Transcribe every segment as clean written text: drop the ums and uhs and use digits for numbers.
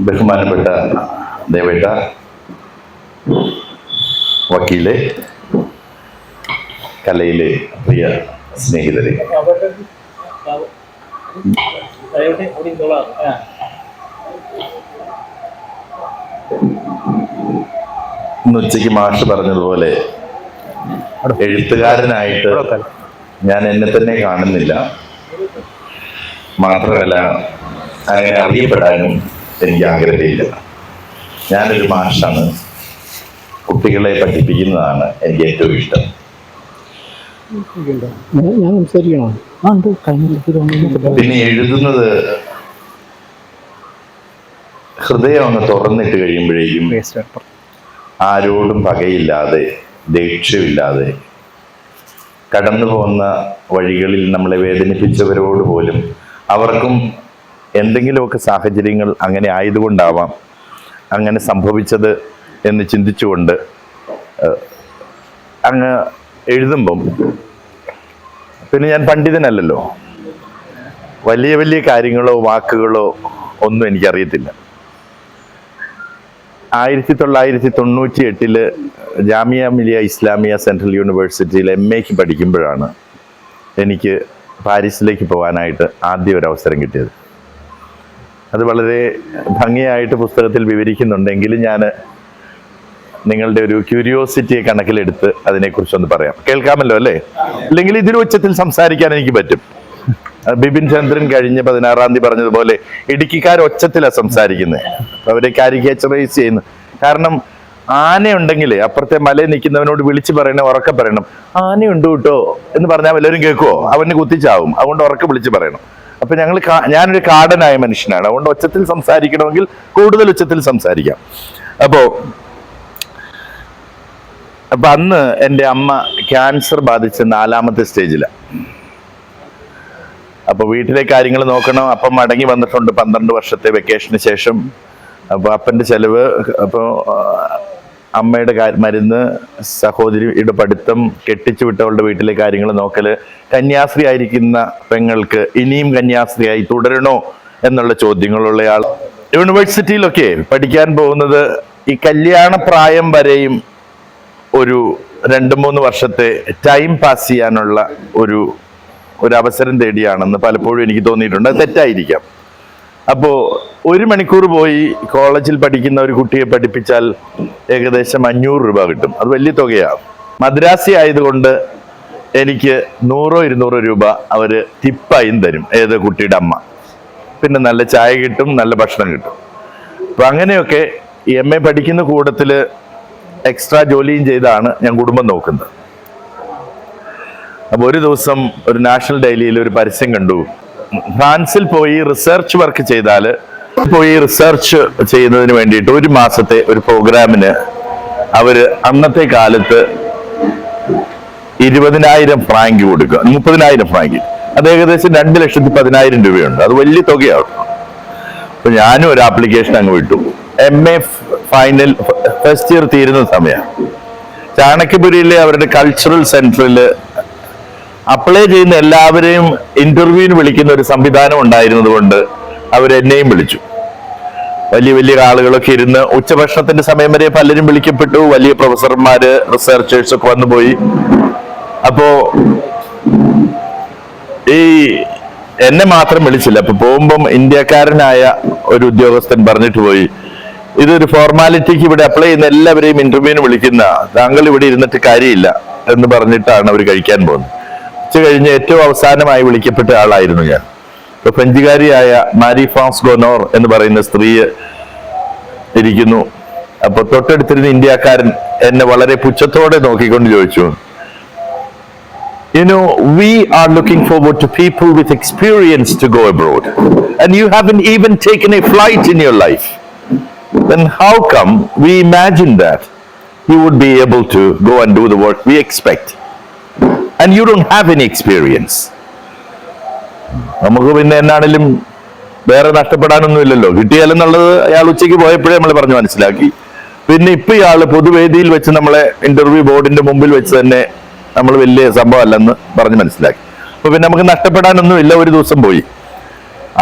ബഹുമാനപ്പെട്ട ദേവേട്ട, വക്കീലെ, കലയിലെ പ്രിയ സ്നേഹിതരെ, ഇന്ന് ഉച്ചയ്ക്ക് മാഷ് പറഞ്ഞതുപോലെ എഴുത്തുകാരനായിട്ട് ഞാൻ എന്നെ തന്നെ കാണുന്നില്ല. മാത്രമല്ല അങ്ങനെ അറിയപ്പെടാനും എനിക്ക് ആഗ്രഹമില്ല. ഞാനൊരു മാഷാണ്. കുട്ടികളെ പഠിപ്പിക്കുന്നതാണ് എനിക്ക് ഏറ്റവും ഇഷ്ടം. പിന്നെ എഴുതുന്നത് ഹൃദയം അങ്ങ് തുറന്നിട്ട് കഴിയുമ്പോഴേക്കും ആരോടും പകയില്ലാതെ, ദേഷ്യമില്ലാതെ, കടന്നു പോകുന്ന വഴികളിൽ നമ്മളെ വേദനിപ്പിച്ചവരോട് പോലും അവർക്കും എന്തെങ്കിലുമൊക്കെ സാഹചര്യങ്ങൾ അങ്ങനെ ആയതുകൊണ്ടാവാം അങ്ങനെ സംഭവിച്ചത് എന്ന് ചിന്തിച്ചുകൊണ്ട് അങ്ങ് എഴുതുമ്പം, പിന്നെ ഞാൻ പണ്ഡിതനല്ലല്ലോ, വലിയ വലിയ കാര്യങ്ങളോ വാക്കുകളോ ഒന്നും എനിക്കറിയത്തില്ല. 1998 ജാമിയ മിലിയ ഇസ്ലാമിയ സെൻട്രൽ യൂണിവേഴ്സിറ്റിയിൽ MA പഠിക്കുമ്പോഴാണ് എനിക്ക് പാരീസിലേക്ക് പോകാനായിട്ട് ആദ്യം ഒരു അവസരം കിട്ടിയത്. അത് വളരെ ഭംഗിയായിട്ട് പുസ്തകത്തിൽ വിവരിക്കുന്നുണ്ടെങ്കിലും ഞാൻ നിങ്ങളുടെ ഒരു ക്യൂരിയോസിറ്റിയെ കണക്കിലെടുത്ത് അതിനെക്കുറിച്ചൊന്ന് പറയാം. കേൾക്കാമല്ലോ അല്ലേ? അല്ലെങ്കിൽ ഇതിന് ഉച്ചത്തിൽ സംസാരിക്കാൻ എനിക്ക് പറ്റും. ബിപിൻ ചന്ദ്രൻ കഴിഞ്ഞ 16-ാം തീയതി പറഞ്ഞതുപോലെ ഇടുക്കിക്കാർ ഒച്ചത്തിലാണ് സംസാരിക്കുന്നത്. അവരെ കാരിക്കേച്ചറൈസ് ചെയ്യുന്നു. കാരണം ആനയുണ്ടെങ്കിൽ അപ്പുറത്തെ മലയിൽ നിൽക്കുന്നവനോട് വിളിച്ചു പറയണം, ഉറക്കെ പറയണം, ആനയുണ്ട് കേട്ടോ എന്ന് പറഞ്ഞാൽ എല്ലാവരും കേൾക്കുമോ? അവന് കുത്തിച്ചാവും. അതുകൊണ്ട് ഉറക്കെ വിളിച്ചു പറയണം. അപ്പൊ ഞാനൊരു കാടനായ മനുഷ്യനാണ്. അതുകൊണ്ട് ഒച്ചത്തിൽ സംസാരിക്കണമെങ്കിൽ കൂടുതൽ ഉച്ചത്തിൽ സംസാരിക്കാം. അപ്പൊ അന്ന് എൻ്റെ അമ്മ ക്യാൻസർ ബാധിച്ച് 4ാമത്തെ സ്റ്റേജിലാണ്. അപ്പോൾ വീട്ടിലെ കാര്യങ്ങൾ നോക്കണം. അപ്പം മടങ്ങി വന്നിട്ടുണ്ട് 12 വർഷത്തെ വെക്കേഷന് ശേഷം. അപ്പോൾ അപ്പൻ്റെ ചെലവ്, അപ്പോൾ അമ്മയുടെ മരുന്ന്, സഹോദരിയുടെ പഠിത്തം, കെട്ടിച്ചു വിട്ടവളുടെ വീട്ടിലെ കാര്യങ്ങൾ നോക്കൽ, കന്യാസ്ത്രീ ആയിരിക്കുന്ന പെങ്ങൾക്ക് ഇനിയും കന്യാസ്ത്രീയായി തുടരണോ എന്നുള്ള ചോദ്യങ്ങളുള്ളയാൾ. യൂണിവേഴ്സിറ്റിയിലൊക്കെ പഠിക്കാൻ പോകുന്നത് ഈ കല്യാണ പ്രായം വരെയും ഒരു 2-3 വർഷത്തെ ടൈം പാസ് ചെയ്യാനുള്ള ഒരു അവസരം തേടിയാണെന്ന് പലപ്പോഴും എനിക്ക് തോന്നിയിട്ടുണ്ട്. അത് തെറ്റായിരിക്കാം. അപ്പോൾ 1 മണിക്കൂർ പോയി കോളേജിൽ പഠിക്കുന്ന ഒരു കുട്ടിയെ പഠിപ്പിച്ചാൽ ഏകദേശം 500 രൂപ കിട്ടും. അത് വലിയ തുകയാണ്. മദ്രാസി ആയതുകൊണ്ട് എനിക്ക് 100-200 രൂപ അവർ ടിപ്പായും തരും, ഏത് കുട്ടിയുടെ അമ്മ. പിന്നെ നല്ല ചായ കിട്ടും, നല്ല ഭക്ഷണം കിട്ടും. അപ്പം അങ്ങനെയൊക്കെ MA പഠിക്കുന്ന കൂട്ടത്തിൽ എക്സ്ട്രാ ജോലിയും ചെയ്താണ് ഞാൻ കുടുംബം നോക്കുന്നത്. അപ്പോൾ ഒരു ദിവസം ഒരു നാഷണൽ ഡെയിലിയിൽ ഒരു പരസ്യം കണ്ടു. ഫ്രാൻസിൽ പോയി റിസർച്ച് വർക്ക് ചെയ്താൽ, റിസർച്ച് ചെയ്യുന്നതിന് വേണ്ടിയിട്ട് 1 മാസത്തെ ഒരു പ്രോഗ്രാമിന് അവർ അന്നത്തെ കാലത്ത് 20,000 ഫ്രാങ്ക് കൊടുക്കുക, 30,000 ഫ്രാങ്ക്. അത് ഏകദേശം 2,10,000 രൂപയുണ്ട്. അത് വലിയ തുകയാണ്. അപ്പൊ ഞാനും ഒരു ആപ്ലിക്കേഷൻ അങ്ങ് വിട്ടു. MA ഫൈനൽ ഫസ്റ്റ് ഇയർ തീരുന്ന സമയം ചാണക്യപുരിയിലെ അവരുടെ കൾച്ചറൽ സെന്ററിൽ അപ്ലൈ ചെയ്യുന്ന എല്ലാവരെയും ഇന്റർവ്യൂവിന് വിളിക്കുന്ന ഒരു സംവിധാനം ഉണ്ടായിരുന്നത് കൊണ്ട് അവരെന്നെയും വിളിച്ചു. വലിയ വലിയ ആളുകളൊക്കെ ഇരുന്ന് ഉച്ചഭക്ഷണത്തിന്റെ സമയം വരെ പലരും വിളിക്കപ്പെട്ടു. വലിയ പ്രൊഫസർമാര്, റിസർച്ചേഴ്സ് ഒക്കെ വന്നുപോയി. അപ്പോ ഈ എന്നെ മാത്രം വിളിച്ചില്ല. അപ്പൊ പോകുമ്പം ഇന്ത്യക്കാരനായ ഒരു ഉദ്യോഗസ്ഥൻ പറഞ്ഞിട്ട് പോയി, ഇതൊരു ഫോർമാലിറ്റിക്ക് ഇവിടെ അപ്ലൈ ചെയ്യുന്ന എല്ലാവരെയും ഇന്റർവ്യൂവിന് വിളിക്കുന്ന, താങ്കൾ ഇവിടെ ഇരുന്നിട്ട് കാര്യമില്ല എന്ന് പറഞ്ഞിട്ടാണ് അവർ കഴിക്കാൻ പോകുന്നത്. ഉച്ച കഴിഞ്ഞ് ഏറ്റവും അവസാനമായി വിളിക്കപ്പെട്ട ആളായിരുന്നു ഞാൻ. ഇപ്പൊ ഫ്രഞ്ചുകാരിയായ മാരി ഫ്രാൻസ് ഗോനോർ എന്ന് പറയുന്ന സ്ത്രീ ഇരിക്കുന്നു. അപ്പൊ തൊട്ടടുത്തിരുന്ന ഇന്ത്യക്കാരൻ എന്നെ വളരെ പുച്ഛത്തോടെ നോക്കിക്കൊണ്ട് ചോദിച്ചു, we are looking forward to people with experience to go abroad, and you haven't even taken a flight in your life. Then how come we imagine that you would be able to go and do the work we expect, and you don't have any experience? നമുക്ക് പിന്നെ എന്നാണെങ്കിലും വേറെ നഷ്ടപ്പെടാനൊന്നും ഇല്ലല്ലോ. കിട്ടിയാലെന്നുള്ളത് അയാൾ ഉച്ചയ്ക്ക് പോയപ്പോഴേ നമ്മൾ പറഞ്ഞു മനസ്സിലാക്കി. പിന്നെ ഇപ്പൊ ഇയാള് പൊതുവേദിയിൽ വെച്ച് നമ്മളെ ഇന്റർവ്യൂ ബോർഡിന്റെ മുമ്പിൽ വെച്ച് തന്നെ നമ്മൾ വലിയ സംഭവം അല്ലെന്ന് പറഞ്ഞ് മനസ്സിലാക്കി. അപ്പൊ പിന്നെ നമുക്ക് നഷ്ടപ്പെടാനൊന്നും ഇല്ല. ഒരു ദിവസം പോയി.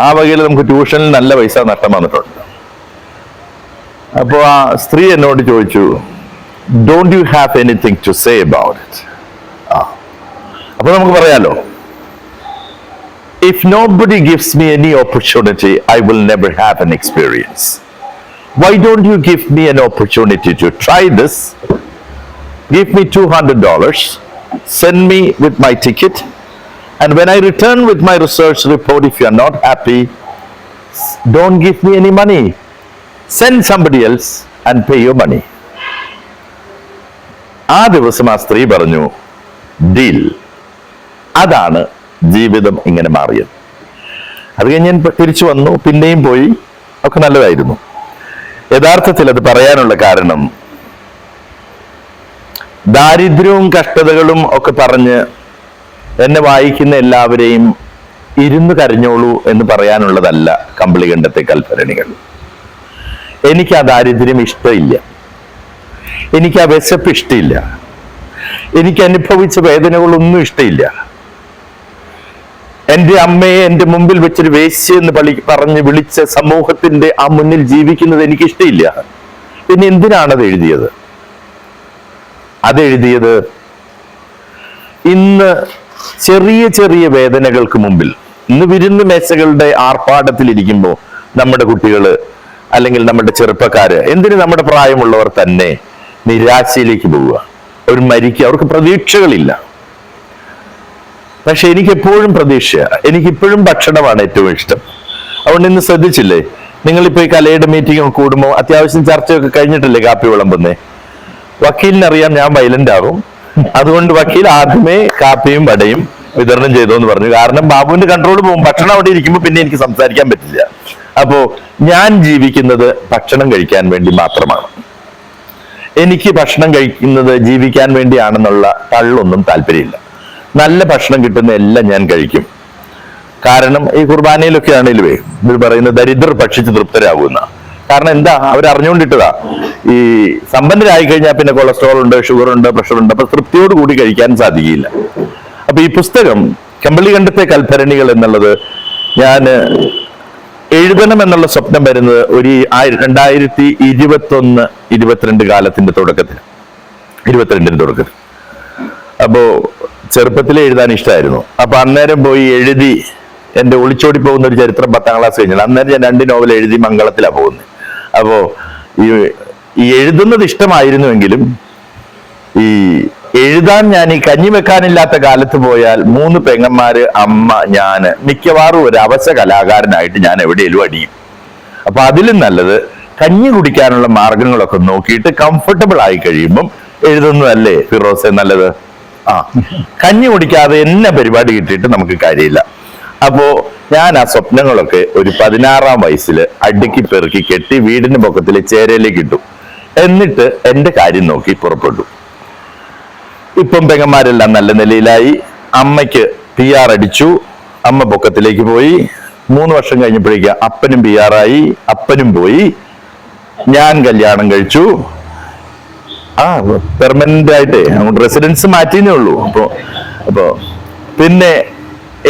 ആ വകയിൽ നമുക്ക് ട്യൂഷനിൽ നല്ല പൈസ നഷ്ടം വന്നിട്ടുണ്ട്. അപ്പോൾ ആ സ്ത്രീ എന്നോട് ചോദിച്ചു, don't you have anything to say about it? അപ്പൊ നമുക്ക് പറയാലോ, if nobody gives me any opportunity I will never have an experience. Why don't you give me an opportunity to try this? Give me $200, send me with my ticket, and when I return with my research report, if you are not happy, don't give me any money. Send somebody else and pay your money. ആ ദിവസം ആ സ്ത്രീ പറഞ്ഞു, deal. അതാണ് ജീവിതം ഇങ്ങനെ മാറിയത്. അത് കഴിഞ്ഞ് ഞാൻ തിരിച്ചു വന്നു, പിന്നെയും പോയി, ഒക്കെ നല്ലതായിരുന്നു. യഥാർത്ഥത്തിൽ അത് പറയാനുള്ള കാരണം, ദാരിദ്ര്യവും കഷ്ടതകളും ഒക്കെ പറഞ്ഞ് എന്നെ വായിക്കുന്ന എല്ലാവരെയും ഇരുന്ന് കരഞ്ഞോളൂ എന്ന് പറയാനുള്ളതല്ല കമ്പളികണ്ഠത്തെ കൽപ്പരണികൾ. എനിക്ക് ആ ദാരിദ്ര്യം ഇഷ്ടമില്ല, എനിക്ക് ആ വിശപ്പ് ഇഷ്ടമില്ല, എനിക്ക് അനുഭവിച്ച വേദനകളൊന്നും ഇഷ്ടമില്ല. എന്റെ അമ്മയെ എന്റെ മുമ്പിൽ വെച്ചൊരു വേശ്യ എന്ന് പറഞ്ഞ് വിളിച്ച സമൂഹത്തിന്റെ ആ മുന്നിൽ ജീവിക്കുന്നത് എനിക്ക് ഇഷ്ടമില്ല. പിന്നെ എന്തിനാണത് എഴുതിയത്? അതെഴുതിയത് ഇന്ന് ചെറിയ ചെറിയ വേദനകൾക്ക് മുമ്പിൽ, ഇന്ന് വിരുന്ന് മേശകളുടെ ആർഭാടത്തിലിരിക്കുമ്പോൾ നമ്മുടെ കുട്ടികള് അല്ലെങ്കിൽ നമ്മുടെ ചെറുപ്പക്കാര്, എന്തിന് നമ്മുടെ പ്രായമുള്ളവർ തന്നെ നിരാശയിലേക്ക് പോവുക, അവർ മരിക്കുക, അവർക്ക് പ്രതീക്ഷകളില്ല. പക്ഷെ എനിക്കെപ്പോഴും പ്രതീക്ഷ, എനിക്കിപ്പോഴും ഭക്ഷണമാണ് ഏറ്റവും ഇഷ്ടം. അതുകൊണ്ട് ഇന്ന് ശ്രദ്ധിച്ചില്ലേ, നിങ്ങളിപ്പോ ഈ കലയുടെ മീറ്റിംഗ് കൂടുമ്പോൾ അത്യാവശ്യം ചർച്ചയൊക്കെ കഴിഞ്ഞിട്ടല്ലേ കാപ്പി വിളമ്പുന്നേ? വക്കീലിനറിയാം ഞാൻ വയലന്റ് ആകും, അതുകൊണ്ട് വക്കീൽ ആദ്യമേ കാപ്പിയും വടയും വിതരണം ചെയ്തു എന്ന് പറഞ്ഞു. കാരണം ബാബുവിന്റെ കൺട്രോൾ പോകും, ഭക്ഷണം അവിടെ ഇരിക്കുമ്പോൾ പിന്നെ എനിക്ക് സംസാരിക്കാൻ പറ്റില്ല. അപ്പോ ഞാൻ ജീവിക്കുന്നത് ഭക്ഷണം കഴിക്കാൻ വേണ്ടി മാത്രമാണ്. എനിക്ക് ഭക്ഷണം കഴിക്കുന്നത് ജീവിക്കാൻ വേണ്ടിയാണെന്നുള്ള തള്ളൊന്നും താല്പര്യമില്ല. നല്ല ഭക്ഷണം കിട്ടുന്ന എല്ലാം ഞാൻ കഴിക്കും. കാരണം ഈ കുർബാനയിലൊക്കെ ആണെങ്കിലുവേ ഇവർ പറയുന്നത് ദരിദ്രർ ഭക്ഷിച്ച് തൃപ്തരാകുന്ന. കാരണം എന്താ, അവരറിഞ്ഞുകൊണ്ടിട്ടതാ, ഈ സമ്പന്നരായി കഴിഞ്ഞാൽ പിന്നെ കൊളസ്ട്രോൾ ഉണ്ട്, ഷുഗർ ഉണ്ട്, പ്രഷർ ഉണ്ട്, അപ്പൊ തൃപ്തിയോട് കൂടി കഴിക്കാൻ സാധിക്കില്ല. അപ്പൊ ഈ പുസ്തകം കമ്പളികണ്ഠത്തെ കൽഭരണികൾ എന്നുള്ളത് ഞാൻ എഴുതണം എന്നുള്ള സ്വപ്നം വരുന്നത് ഒരു 2021-22 കാലത്തിന്റെ തുടക്കത്തിൽ, 22-ന്റെ തുടക്കത്തിൽ. അപ്പോ ചെറുപ്പത്തിലെ എഴുതാൻ ഇഷ്ടമായിരുന്നു. അപ്പൊ അന്നേരം പോയി എഴുതി, എന്റെ ഒളിച്ചോടി പോകുന്ന ഒരു ചരിത്രം 10ാം ക്ലാസ് കഴിഞ്ഞാൽ അന്നേരം ഞാൻ 2 നോവൽ എഴുതി മംഗളത്തിലാണ് പോകുന്നത്. അപ്പോ ഈ എഴുതുന്നത് ഇഷ്ടമായിരുന്നുവെങ്കിലും ഈ എഴുതാൻ ഞാൻ ഈ കഞ്ഞി വെക്കാനില്ലാത്ത കാലത്ത് പോയാൽ 3 പെങ്ങന്മാര്, അമ്മ, ഞാന് മിക്കവാറും ഒരു അവശ കലാകാരനായിട്ട് ഞാൻ എവിടെയെങ്കിലും അടിയും. അപ്പൊ അതിലും നല്ലത് കഞ്ഞി കുടിക്കാനുള്ള മാർഗങ്ങളൊക്കെ നോക്കിയിട്ട് കംഫർട്ടബിൾ ആയി കഴിയുമ്പം എഴുതുന്നതല്ലേ ഫിറോസെ നല്ലത്. കഞ്ഞി കുടിക്കാതെ എന്നെ പരിപാടി കിട്ടിയിട്ട് നമുക്ക് കാര്യമില്ല. അപ്പോ ഞാൻ ആ സ്വപ്നങ്ങളൊക്കെ ഒരു 16ാം വയസ്സിൽ അടുക്കി പെറുക്കി കെട്ടി വീടിന്റെ പൊക്കത്തിലെ ചേരയിലേക്ക് ഇട്ടു. എന്നിട്ട് എന്റെ കാര്യം നോക്കി പുറപ്പെട്ടു. ഇപ്പം പെങ്ങന്മാരെല്ലാം നല്ല നിലയിലായി. അമ്മയ്ക്ക് PR അടിച്ചു, അമ്മ പൊക്കത്തിലേക്ക് പോയി. 3 വർഷം കഴിഞ്ഞപ്പോഴേക്ക് അപ്പനും PR ആയി, അപ്പനും പോയി. ഞാൻ കല്യാണം കഴിച്ചു. പെർമനന്റ് ആയിട്ടേ അങ്ങോട്ട് റെസിഡൻസ് മാറ്റിയേ ഉള്ളൂ. അപ്പോ പിന്നെ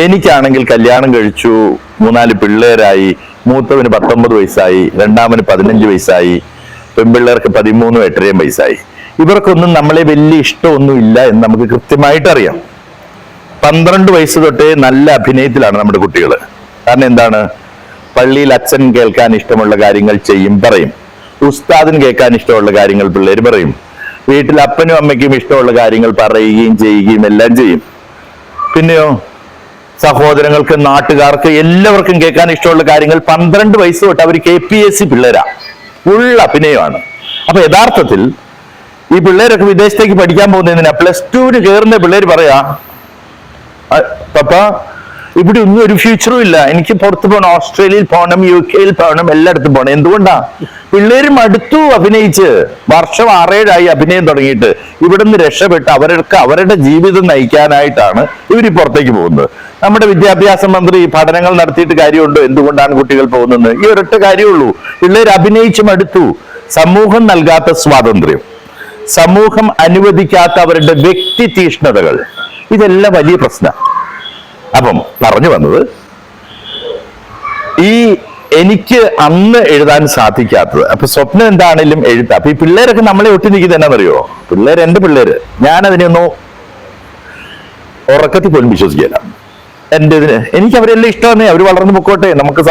എനിക്കാണെങ്കിൽ കല്യാണം കഴിച്ചു, 3-4 പിള്ളേരായി. മൂത്തവന് 19 വയസ്സായി, രണ്ടാമന് 15 വയസ്സായി, പെൺപിള്ളേർക്ക് 13 8.5 വയസ്സായി. ഇവർക്കൊന്നും നമ്മളെ വലിയ ഇഷ്ടമൊന്നും ഇല്ല എന്ന് നമുക്ക് കൃത്യമായിട്ട് അറിയാം. 12 വയസ്സ് തൊട്ടേ നല്ല അഭിനയത്തിലാണ് നമ്മുടെ കുട്ടികൾ. കാരണം എന്താണ്, പള്ളിയിൽ അച്ഛൻ കേൾക്കാൻ ഇഷ്ടമുള്ള കാര്യങ്ങൾ ചെയ്യും, പറയും. ഉസ്താദിന് കേൾക്കാൻ ഇഷ്ടമുള്ള കാര്യങ്ങൾ പിള്ളേർ പറയും. വീട്ടിൽ അപ്പനും അമ്മയ്ക്കും ഇഷ്ടമുള്ള കാര്യങ്ങൾ പറയുകയും ചെയ്യുകയും എല്ലാം ചെയ്യും. പിന്നെയോ സഹോദരങ്ങൾക്ക്, നാട്ടുകാർക്ക്, എല്ലാവർക്കും കേൾക്കാൻ ഇഷ്ടമുള്ള കാര്യങ്ങൾ 12 വയസ്സ് തൊട്ട് അവർ KPSC പിള്ളേരാ, ഫുൾ അഭിനയമാണ്. അപ്പൊ യഥാർത്ഥത്തിൽ ഈ പിള്ളേരൊക്കെ വിദേശത്തേക്ക് പഠിക്കാൻ പോകുന്നതിനാ +2 കയറുന്ന പിള്ളേർ പറയാ, പപ്പ ഇവിടെ ഒന്നും ഒരു ഫ്യൂച്ചറും ഇല്ല, എനിക്ക് പുറത്ത് പോകണം, ഓസ്ട്രേലിയയിൽ പോകണം, UK പോകണം, എല്ലായിടത്തും പോകണം. എന്തുകൊണ്ടാ? പിള്ളേര് മടുത്തു അഭിനയിച്ച്. വർഷം 6-7 അഭിനയം തുടങ്ങിയിട്ട്. ഇവിടുന്ന് രക്ഷപ്പെട്ട് അവരുടെ ജീവിതം നയിക്കാനായിട്ടാണ് ഇവർ പുറത്തേക്ക് പോകുന്നത്. നമ്മുടെ വിദ്യാഭ്യാസ മന്ത്രി പഠനങ്ങൾ നടത്തിയിട്ട് കാര്യമുണ്ടോ എന്തുകൊണ്ടാണ് കുട്ടികൾ പോകുന്നത്? ഈ ഒരൊറ്റ കാര്യമുള്ളൂ, പിള്ളേർ അഭിനയിച്ച് മടുത്തു. സമൂഹം നൽകാത്ത സ്വാതന്ത്ര്യം, സമൂഹം അനുവദിക്കാത്ത അവരുടെ വ്യക്തി തീഷ്ണതകൾ, ഇതെല്ലാം വലിയ പ്രശ്നം. അപ്പം പറഞ്ഞു വന്നത്, ഈ എനിക്ക് അന്ന് എഴുതാൻ സാധിക്കാത്തത്. അപ്പൊ സ്വപ്നം എന്താണേലും എഴുതാം. അപ്പൊ ഈ പിള്ളേരൊക്കെ നമ്മളെ ഒട്ടി നിൽക്കുന്നത് എന്നാണെന്നറിയോ? പിള്ളേർ, എന്റെ പിള്ളേര്, ഞാൻ അതിനെയൊന്നും ഉറക്കത്തിൽ പോലും വിശ്വസിക്കില്ല. എനിക്ക് അവരെല്ലാം ഇഷ്ടമാണ്. അവർ വളർന്നു പൊക്കോട്ടെ, നമുക്ക്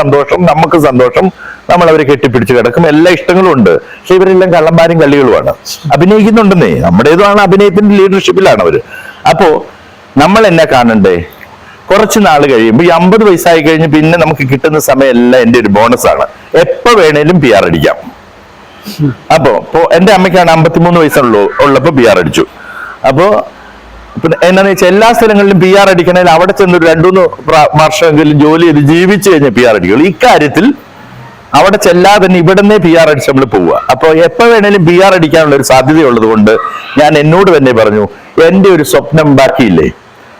സന്തോഷം. നമ്മൾ അവരെ കെട്ടിപ്പിടിച്ച് കിടക്കും, എല്ലാ ഇഷ്ടങ്ങളും ഉണ്ട്. പക്ഷെ ഇവരെല്ലാം കള്ളന്മാരും കള്ളികളുമാണ്, അഭിനയിക്കുന്നുണ്ടെന്നേ. നമ്മുടേതാണ് അഭിനയത്തിന്റെ ലീഡർഷിപ്പിലാണ് അവര്. അപ്പോ നമ്മൾ എന്നെ കാണണ്ടേ? കുറച്ച് നാൾ കഴിയുമ്പോൾ ഈ 50 വയസ്സായി കഴിഞ്ഞ് പിന്നെ നമുക്ക് കിട്ടുന്ന സമയമെല്ലാം എൻ്റെ ഒരു ബോണസാണ്. എപ്പോ വേണേലും PR അടിക്കാം. അപ്പോ എന്റെ അമ്മയ്ക്കാണ് 53 വയസ്സുള്ളപ്പോ PR അടിച്ചു. അപ്പോ എന്നാന്ന് വെച്ചാൽ എല്ലാ സ്ഥലങ്ങളിലും PR അടിക്കണമെങ്കിൽ അവിടെ ചെന്ന് ഒരു 2-3 വർഷമെങ്കിലും ജോലി ചെയ്ത് ജീവിച്ചു കഴിഞ്ഞാൽ PR അടിക്കുള്ളൂ. ഇക്കാര്യത്തിൽ അവിടെ ചെല്ലാതെ തന്നെ ഇവിടെ നിന്നേ PR അടിച്ച് നമ്മൾ പോവുക. അപ്പോൾ എപ്പോ വേണേലും PR അടിക്കാനുള്ള ഒരു സാധ്യതയുള്ളത് കൊണ്ട് ഞാൻ എന്നോട് തന്നെ പറഞ്ഞു, എന്റെ ഒരു സ്വപ്നം ബാക്കിയില്ലേ.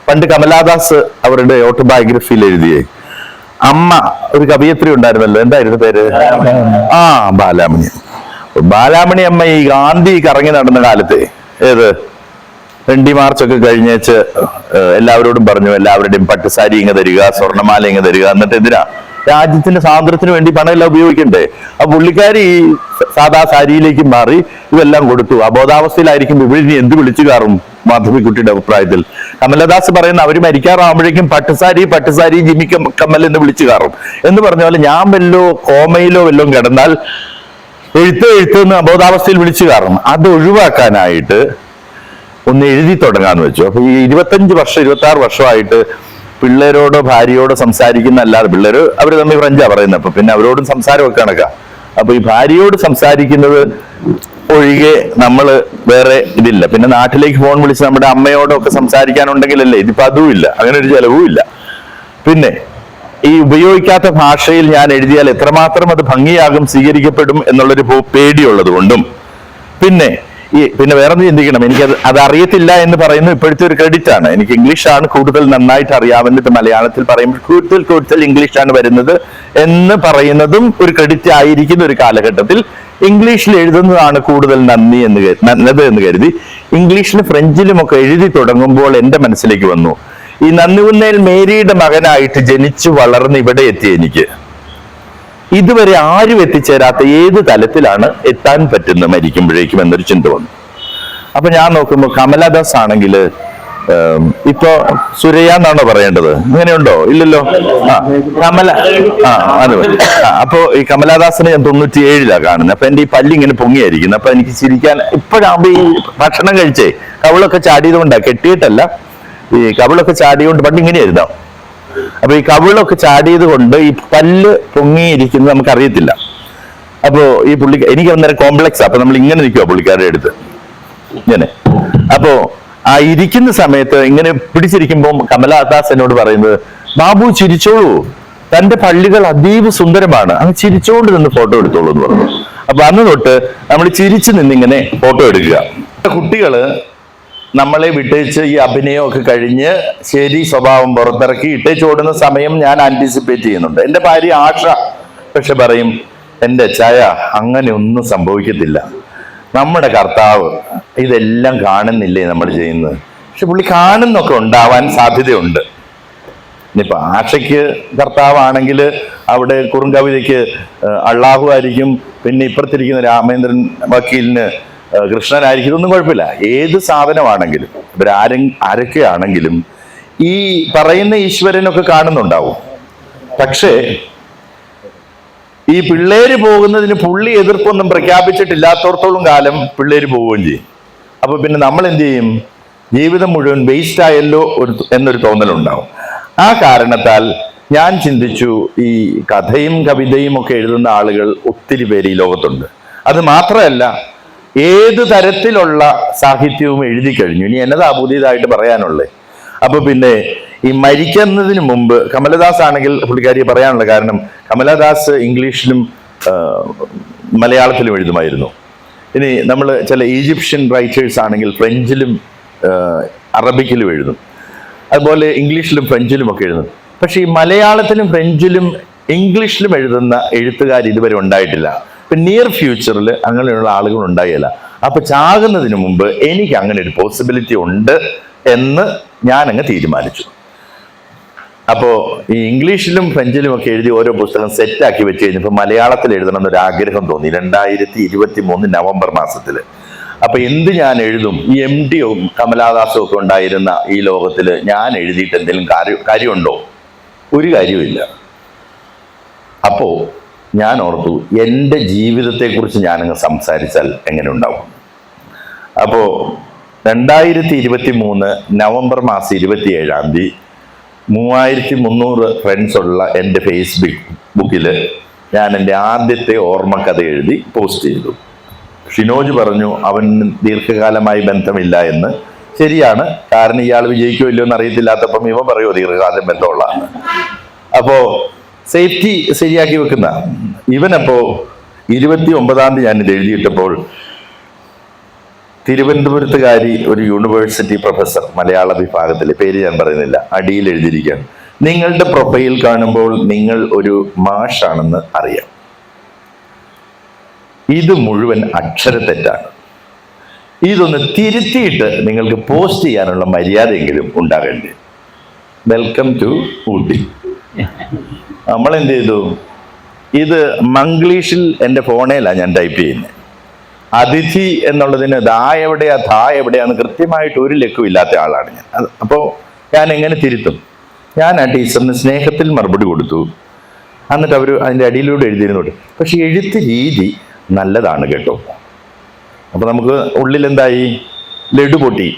പണ്ട് കമലാദാസ് അവരുടെ ഓട്ടോബയോഗ്രഫിയിൽ എഴുതിയേ, അമ്മ ഒരു കവയിത്രി ഉണ്ടായിരുന്നല്ലോ, എന്തായിരുന്നു പേര്? ബാലാമണി അമ്മ ഈ ഗാന്ധി കറങ്ങി നടന്ന കാലത്തെ, ഏത് വെണ്ടി മാർച്ചൊക്കെ കഴിഞ്ഞേച്ച് എല്ലാവരോടും പറഞ്ഞു, എല്ലാവരുടെയും പട്ടുസാരി ഇങ്ങ് തരിക, സ്വർണ്ണമാല ഇങ്ങ് തരിക. എന്നിട്ട് എന്തിനാ? രാജ്യത്തിന്റെ സ്വാതന്ത്ര്യത്തിന് വേണ്ടി പണമെല്ലാം ഉപയോഗിക്കണ്ടേ? ആ പുള്ളിക്കാരി ഈ സാധാ സാരിയിലേക്ക് മാറി ഇതെല്ലാം കൊടുത്തു. അബോധാവസ്ഥയിലായിരിക്കും ഇവിടെ എന്ത് വിളിച്ചു കയറും? മാധവിക്കുട്ടിയുടെ അഭിപ്രായത്തിൽ കമലദാസ് പറയുന്ന അവര് മരിക്കാറാകുമ്പോഴേക്കും പട്ടുസാരി ജിമ്മി കമ്മൽ എന്ന് വിളിച്ചു കയറും എന്ന് പറഞ്ഞ പോലെ ഞാൻ കോമയിലോ വല്ലതും കിടന്നാൽ എഴുത്ത് അബോധാവസ്ഥയിൽ വിളിച്ചു കയറും. അത് ഒഴിവാക്കാനായിട്ട് ഒന്ന് എഴുതി തുടങ്ങാന്ന് വെച്ചു. അപ്പൊ ഈ 26 വർഷമായിട്ട് പിള്ളേരോടോ ഭാര്യയോടോ സംസാരിക്കുന്ന അല്ലാതെ, പിള്ളേര് അവര് തമ്മിൽ ഫ്രഞ്ചാ പറയുന്നത്, അപ്പൊ പിന്നെ അവരോടും സംസാരമൊക്കെ കണക്കാ. അപ്പൊ ഈ ഭാര്യയോട് സംസാരിക്കുന്നത് ഒഴികെ നമ്മള് വേറെ ഇതില്ല. പിന്നെ നാട്ടിലേക്ക് ഫോൺ വിളിച്ച് നമ്മുടെ അമ്മയോടൊക്കെ സംസാരിക്കാനുണ്ടെങ്കിലല്ലേ, ഇതിപ്പോ അതുമില്ല, അങ്ങനെ ഒരു ചെലവും ഇല്ല. പിന്നെ ഈ ഉപയോഗിക്കാത്ത ഭാഷയിൽ ഞാൻ എഴുതിയാൽ എത്രമാത്രം അത് ഭംഗിയാകും, സ്വീകരിക്കപ്പെടും എന്നുള്ളൊരു പേടിയുള്ളത് കൊണ്ടും, പിന്നെ വേറെ ചിന്തിക്കണം, അത് അറിയത്തില്ല എന്ന് പറയുന്നത് ഇപ്പോഴത്തെ ഒരു ക്രെഡിറ്റ് ആണ്. എനിക്ക് ഇംഗ്ലീഷാണ് കൂടുതൽ നന്നായിട്ട് അറിയാവുന്നത്, മലയാളത്തിൽ പറയുമ്പോൾ കൂടുതൽ ഇംഗ്ലീഷാണ് വരുന്നത് എന്ന് പറയുന്നതും ഒരു ക്രെഡിറ്റ് ആയിരിക്കുന്ന ഒരു കാലഘട്ടത്തിൽ ഇംഗ്ലീഷിൽ എഴുതുന്നതാണ് കൂടുതൽ നല്ലത് എന്ന് കരുതി ഇംഗ്ലീഷിലും ഫ്രഞ്ചിലും ഒക്കെ എഴുതി തുടങ്ങുമ്പോൾ എന്റെ മനസ്സിലേക്ക് വന്നു, ഈ നന്ദികുന്നേൽ മേരിയുടെ മകനായിട്ട് ജനിച്ചു വളർന്ന് ഇവിടെ എത്തിയ എനിക്ക് ഇതുവരെ ആരും എത്തിച്ചേരാത്ത ഏത് തലത്തിലാണ് എത്താൻ പറ്റുന്നത് മരിക്കുമ്പോഴേക്കും എന്നൊരു ചിന്ത വന്നു. അപ്പൊ ഞാൻ നോക്കുമ്പോൾ കമലദാസ് ആണെങ്കിൽ ഇപ്പൊ സുരയ്യ എന്നാണോ പറയേണ്ടത്? അങ്ങനെയുണ്ടോ? ഇല്ലല്ലോ. അത് അപ്പൊ ഈ കമലദാസിനെ ഞാൻ 97 കാണുന്നത്. അപ്പൊ എന്റെ ഈ പല്ല് ഇങ്ങനെ പൊങ്ങിയായിരിക്കുന്നു. അപ്പൊ എനിക്ക് ചിരിക്കാൻ ഇപ്പോഴാകുമ്പോ ഈ ഭക്ഷണം കഴിച്ചേ കവിളൊക്കെ ചാടിയത് കൊണ്ടാ, കെട്ടിയിട്ടല്ല, ഈ കവിളൊക്കെ ചാടിയോണ്ട് പണ്ട് ഇങ്ങനെയായിരുന്നോ. അപ്പൊ ഈ കവിളൊക്കെ ചാടിയത് കൊണ്ട് ഈ പല്ല് പൊങ്ങിയിരിക്കുന്നത് നമുക്കറിയത്തില്ല. അപ്പോ ഈ എനിക്ക് അന്നേരം കോംപ്ലക്സ്. അപ്പൊ നമ്മൾ ഇങ്ങനെ നിൽക്കുവാ പുള്ളിക്കാരുടെ അടുത്ത് ഇങ്ങനെ. അപ്പോ ആ ഇരിക്കുന്ന സമയത്ത് ഇങ്ങനെ പിടിച്ചിരിക്കുമ്പോൾ കമലദാസ് എന്നോട് പറയുന്നത്, ബാബു ചിരിച്ചോളൂ, തന്റെ പല്ലുകൾ അതീവ സുന്ദരമാണ്, അങ്ങ് ചിരിച്ചോണ്ട് നിന്ന് ഫോട്ടോ എടുത്തോളൂ എന്ന് പറഞ്ഞു. അപ്പൊ അന്ന് തൊട്ട് നമ്മൾ ചിരിച്ചു നിന്നിങ്ങനെ ഫോട്ടോ എടുക്കുക. കുട്ടികള് നമ്മളെ വിട്ടേച്ച് ഈ അഭിനയമൊക്കെ കഴിഞ്ഞ് ശരി സ്വഭാവം പുറത്തിറക്കി ഇട്ടേച്ചോടുന്ന സമയം ഞാൻ ആന്റിസിപ്പേറ്റ് ചെയ്യുന്നുണ്ട്. എന്റെ ഭാര്യ ആഷ പക്ഷെ പറയും, എന്റെ ചായ അങ്ങനെ ഒന്നും സംഭവിക്കത്തില്ല, നമ്മുടെ കർത്താവ് ഇതെല്ലാം കാണുന്നില്ലേ നമ്മൾ ചെയ്യുന്നത്. പക്ഷെ പുള്ളി കാണുന്നൊക്കെ ഉണ്ടാവാൻ സാധ്യതയുണ്ട്. ഇനിയിപ്പൊ ആഷയ്ക്ക് കർത്താവാണെങ്കിൽ അവിടെ കുറുങ്കവിതയ്ക്ക് അള്ളാഹു ആയിരിക്കും, പിന്നെ ഇപ്പുറത്തിരിക്കുന്ന രാമേന്ദ്രൻ വക്കീലിന് കൃഷ്ണനായിരിക്കും. ഇതൊന്നും കുഴപ്പമില്ല. ഏത് സാധനമാണെങ്കിലും ആരൊക്കെയാണെങ്കിലും ഈ പറയുന്ന ഈശ്വരനൊക്കെ കാണുന്നുണ്ടാവും. പക്ഷേ ഈ പിള്ളേര് പോകുന്നതിന് പുള്ളി എതിർപ്പൊന്നും പ്രഖ്യാപിച്ചിട്ടില്ലാത്തോടത്തോളം കാലം പിള്ളേര് പോവുകയും ചെയ്യും. അപ്പൊ പിന്നെ നമ്മൾ എന്ത് ചെയ്യും? ജീവിതം മുഴുവൻ വേസ്റ്റ് ആയല്ലോ എന്നൊരു തോന്നലുണ്ടാവും. ആ കാരണത്താൽ ഞാൻ ചിന്തിച്ചു, ഈ കഥയും കവിതയും ഒക്കെ എഴുതുന്ന ആളുകൾ ഒത്തിരി പേര് ഈ ലോകത്തുണ്ട്. അത് മാത്രമല്ല, ഏത് തരത്തിലുള്ള സാഹിത്യവും എഴുതി കഴിഞ്ഞു. ഇനി എന്നതാ പുതിയതായിട്ട് പറയാനുള്ളത്? അപ്പൊ പിന്നെ ഈ മരിക്കുന്നതിന് മുമ്പ് കമലദാസ് ആണെങ്കിൽ പുള്ളിക്കാരിയെ പറയാനുള്ള കാരണം, കമലദാസ് ഇംഗ്ലീഷിലും മലയാളത്തിലും എഴുതുമായിരുന്നു. ഇനി നമ്മൾ ചില ഈജിപ്ഷ്യൻ റൈറ്റേഴ്സ് ആണെങ്കിൽ ഫ്രഞ്ചിലും അറബിക്കിലും എഴുതും. അതുപോലെ ഇംഗ്ലീഷിലും ഫ്രഞ്ചിലും ഒക്കെ എഴുതും. പക്ഷെ ഈ മലയാളത്തിലും ഫ്രഞ്ചിലും ഇംഗ്ലീഷിലും എഴുതുന്ന എഴുത്തുകാർ ഇതുവരെ ഉണ്ടായിട്ടില്ല. ഇപ്പൊ നിയർ ഫ്യൂച്ചറിൽ അങ്ങനെയുള്ള ആളുകൾ ഉണ്ടായില്ല. അപ്പൊ ചാകുന്നതിന് മുമ്പ് എനിക്ക് അങ്ങനെ ഒരു പോസിബിലിറ്റി ഉണ്ട് എന്ന് ഞാൻ അങ്ങ് തീരുമാനിച്ചു. അപ്പോൾ ഈ ഇംഗ്ലീഷിലും ഫ്രഞ്ചിലും ഒക്കെ എഴുതി ഓരോ പുസ്തകം സെറ്റാക്കി വെച്ച് കഴിഞ്ഞപ്പോൾ മലയാളത്തിൽ എഴുതണം എന്നൊരു ആഗ്രഹം തോന്നി 2023 നവംബർ മാസത്തിൽ. അപ്പൊ എന്ത് ഞാൻ എഴുതും? ഈ MD കമലാദാസും ഒക്കെ ഉണ്ടായിരുന്ന ഈ ലോകത്തിൽ ഞാൻ എഴുതിയിട്ട് എന്തെങ്കിലും കാര്യമുണ്ടോ? ഒരു കാര്യവുമില്ല. അപ്പോ ഞാൻ ഓർത്തു, എൻ്റെ ജീവിതത്തെക്കുറിച്ച് ഞാനങ്ങ് സംസാരിച്ചാൽ എങ്ങനെ ഉണ്ടാവും? അപ്പോൾ 2023 നവംബർ മാസം 27-ാം തീയതി 3300 ഫ്രണ്ട്സ് ഉള്ള എൻ്റെ ഫേസ്ബുക്കിൽ ഞാൻ എൻ്റെ ആദ്യത്തെ ഓർമ്മക്കഥ എഴുതി പോസ്റ്റ് ചെയ്തു. ഷിനോജ് പറഞ്ഞു അവൻ ദീർഘകാലമായി ബന്ധമില്ല എന്ന്. ശരിയാണ്, കാരണം ഇയാൾ വിജയിക്കോ ഇല്ലയോ എന്ന് അറിയത്തില്ലാത്തപ്പം ഇവൻ പറയുമോ ദീർഘകാലം ബന്ധമുള്ളതാണ്. അപ്പോ സേഫ്റ്റി ശരിയാക്കി വെക്കുന്ന ഇവനപ്പോ 29-ാം തീയതി ഞാനിത് എഴുതിയിട്ടപ്പോൾ തിരുവനന്തപുരത്തുകാരി ഒരു യൂണിവേഴ്സിറ്റി പ്രൊഫസർ, മലയാള വിഭാഗത്തിലെ, പേര് ഞാൻ പറയുന്നില്ല, അടിയിൽ എഴുതിയിരിക്കുകയാണ്, നിങ്ങളുടെ പ്രൊഫൈൽ കാണുമ്പോൾ നിങ്ങൾ ഒരു മാഷാണെന്ന് അറിയാം. ഇത് മുഴുവൻ അക്ഷരത്തെറ്റാണ്. ഇതൊന്ന് തിരുത്തിയിട്ട് നിങ്ങൾക്ക് പോസ്റ്റ് ചെയ്യാനുള്ള മര്യാദയെങ്കിലും ഉണ്ടാകേണ്ടി. Welcome to Ooty. നമ്മൾ എന്ത് ചെയ്തു? ഇത് മംഗ്ലീഷിൽ എൻ്റെ ഫോണിലാണ് ഞാൻ ടൈപ്പ് ചെയ്യുന്നത്. അതിഥി എന്നുള്ളതിന് ദാ എവിടെയാ ധാ എവിടെയാന്ന് കൃത്യമായിട്ട് ഒരു ലക്കും ഇല്ലാത്ത ആളാണ് ഞാൻ. അപ്പോൾ ഞാൻ എങ്ങനെ തിരുത്തും? ഞാൻ ആ ടീച്ചറിന് സ്നേഹത്തിൽ മറുപടി കൊടുത്തു. എന്നിട്ട് അവർ അതിൻ്റെ അടിയിലൂടെ എഴുതിയിരുന്നോട്ട്, പക്ഷെ എഴുത്ത് രീതി നല്ലതാണ് കേട്ടോ. അപ്പൊ നമുക്ക് ഉള്ളിൽ എന്തായി? ലഡു പൊട്ടി.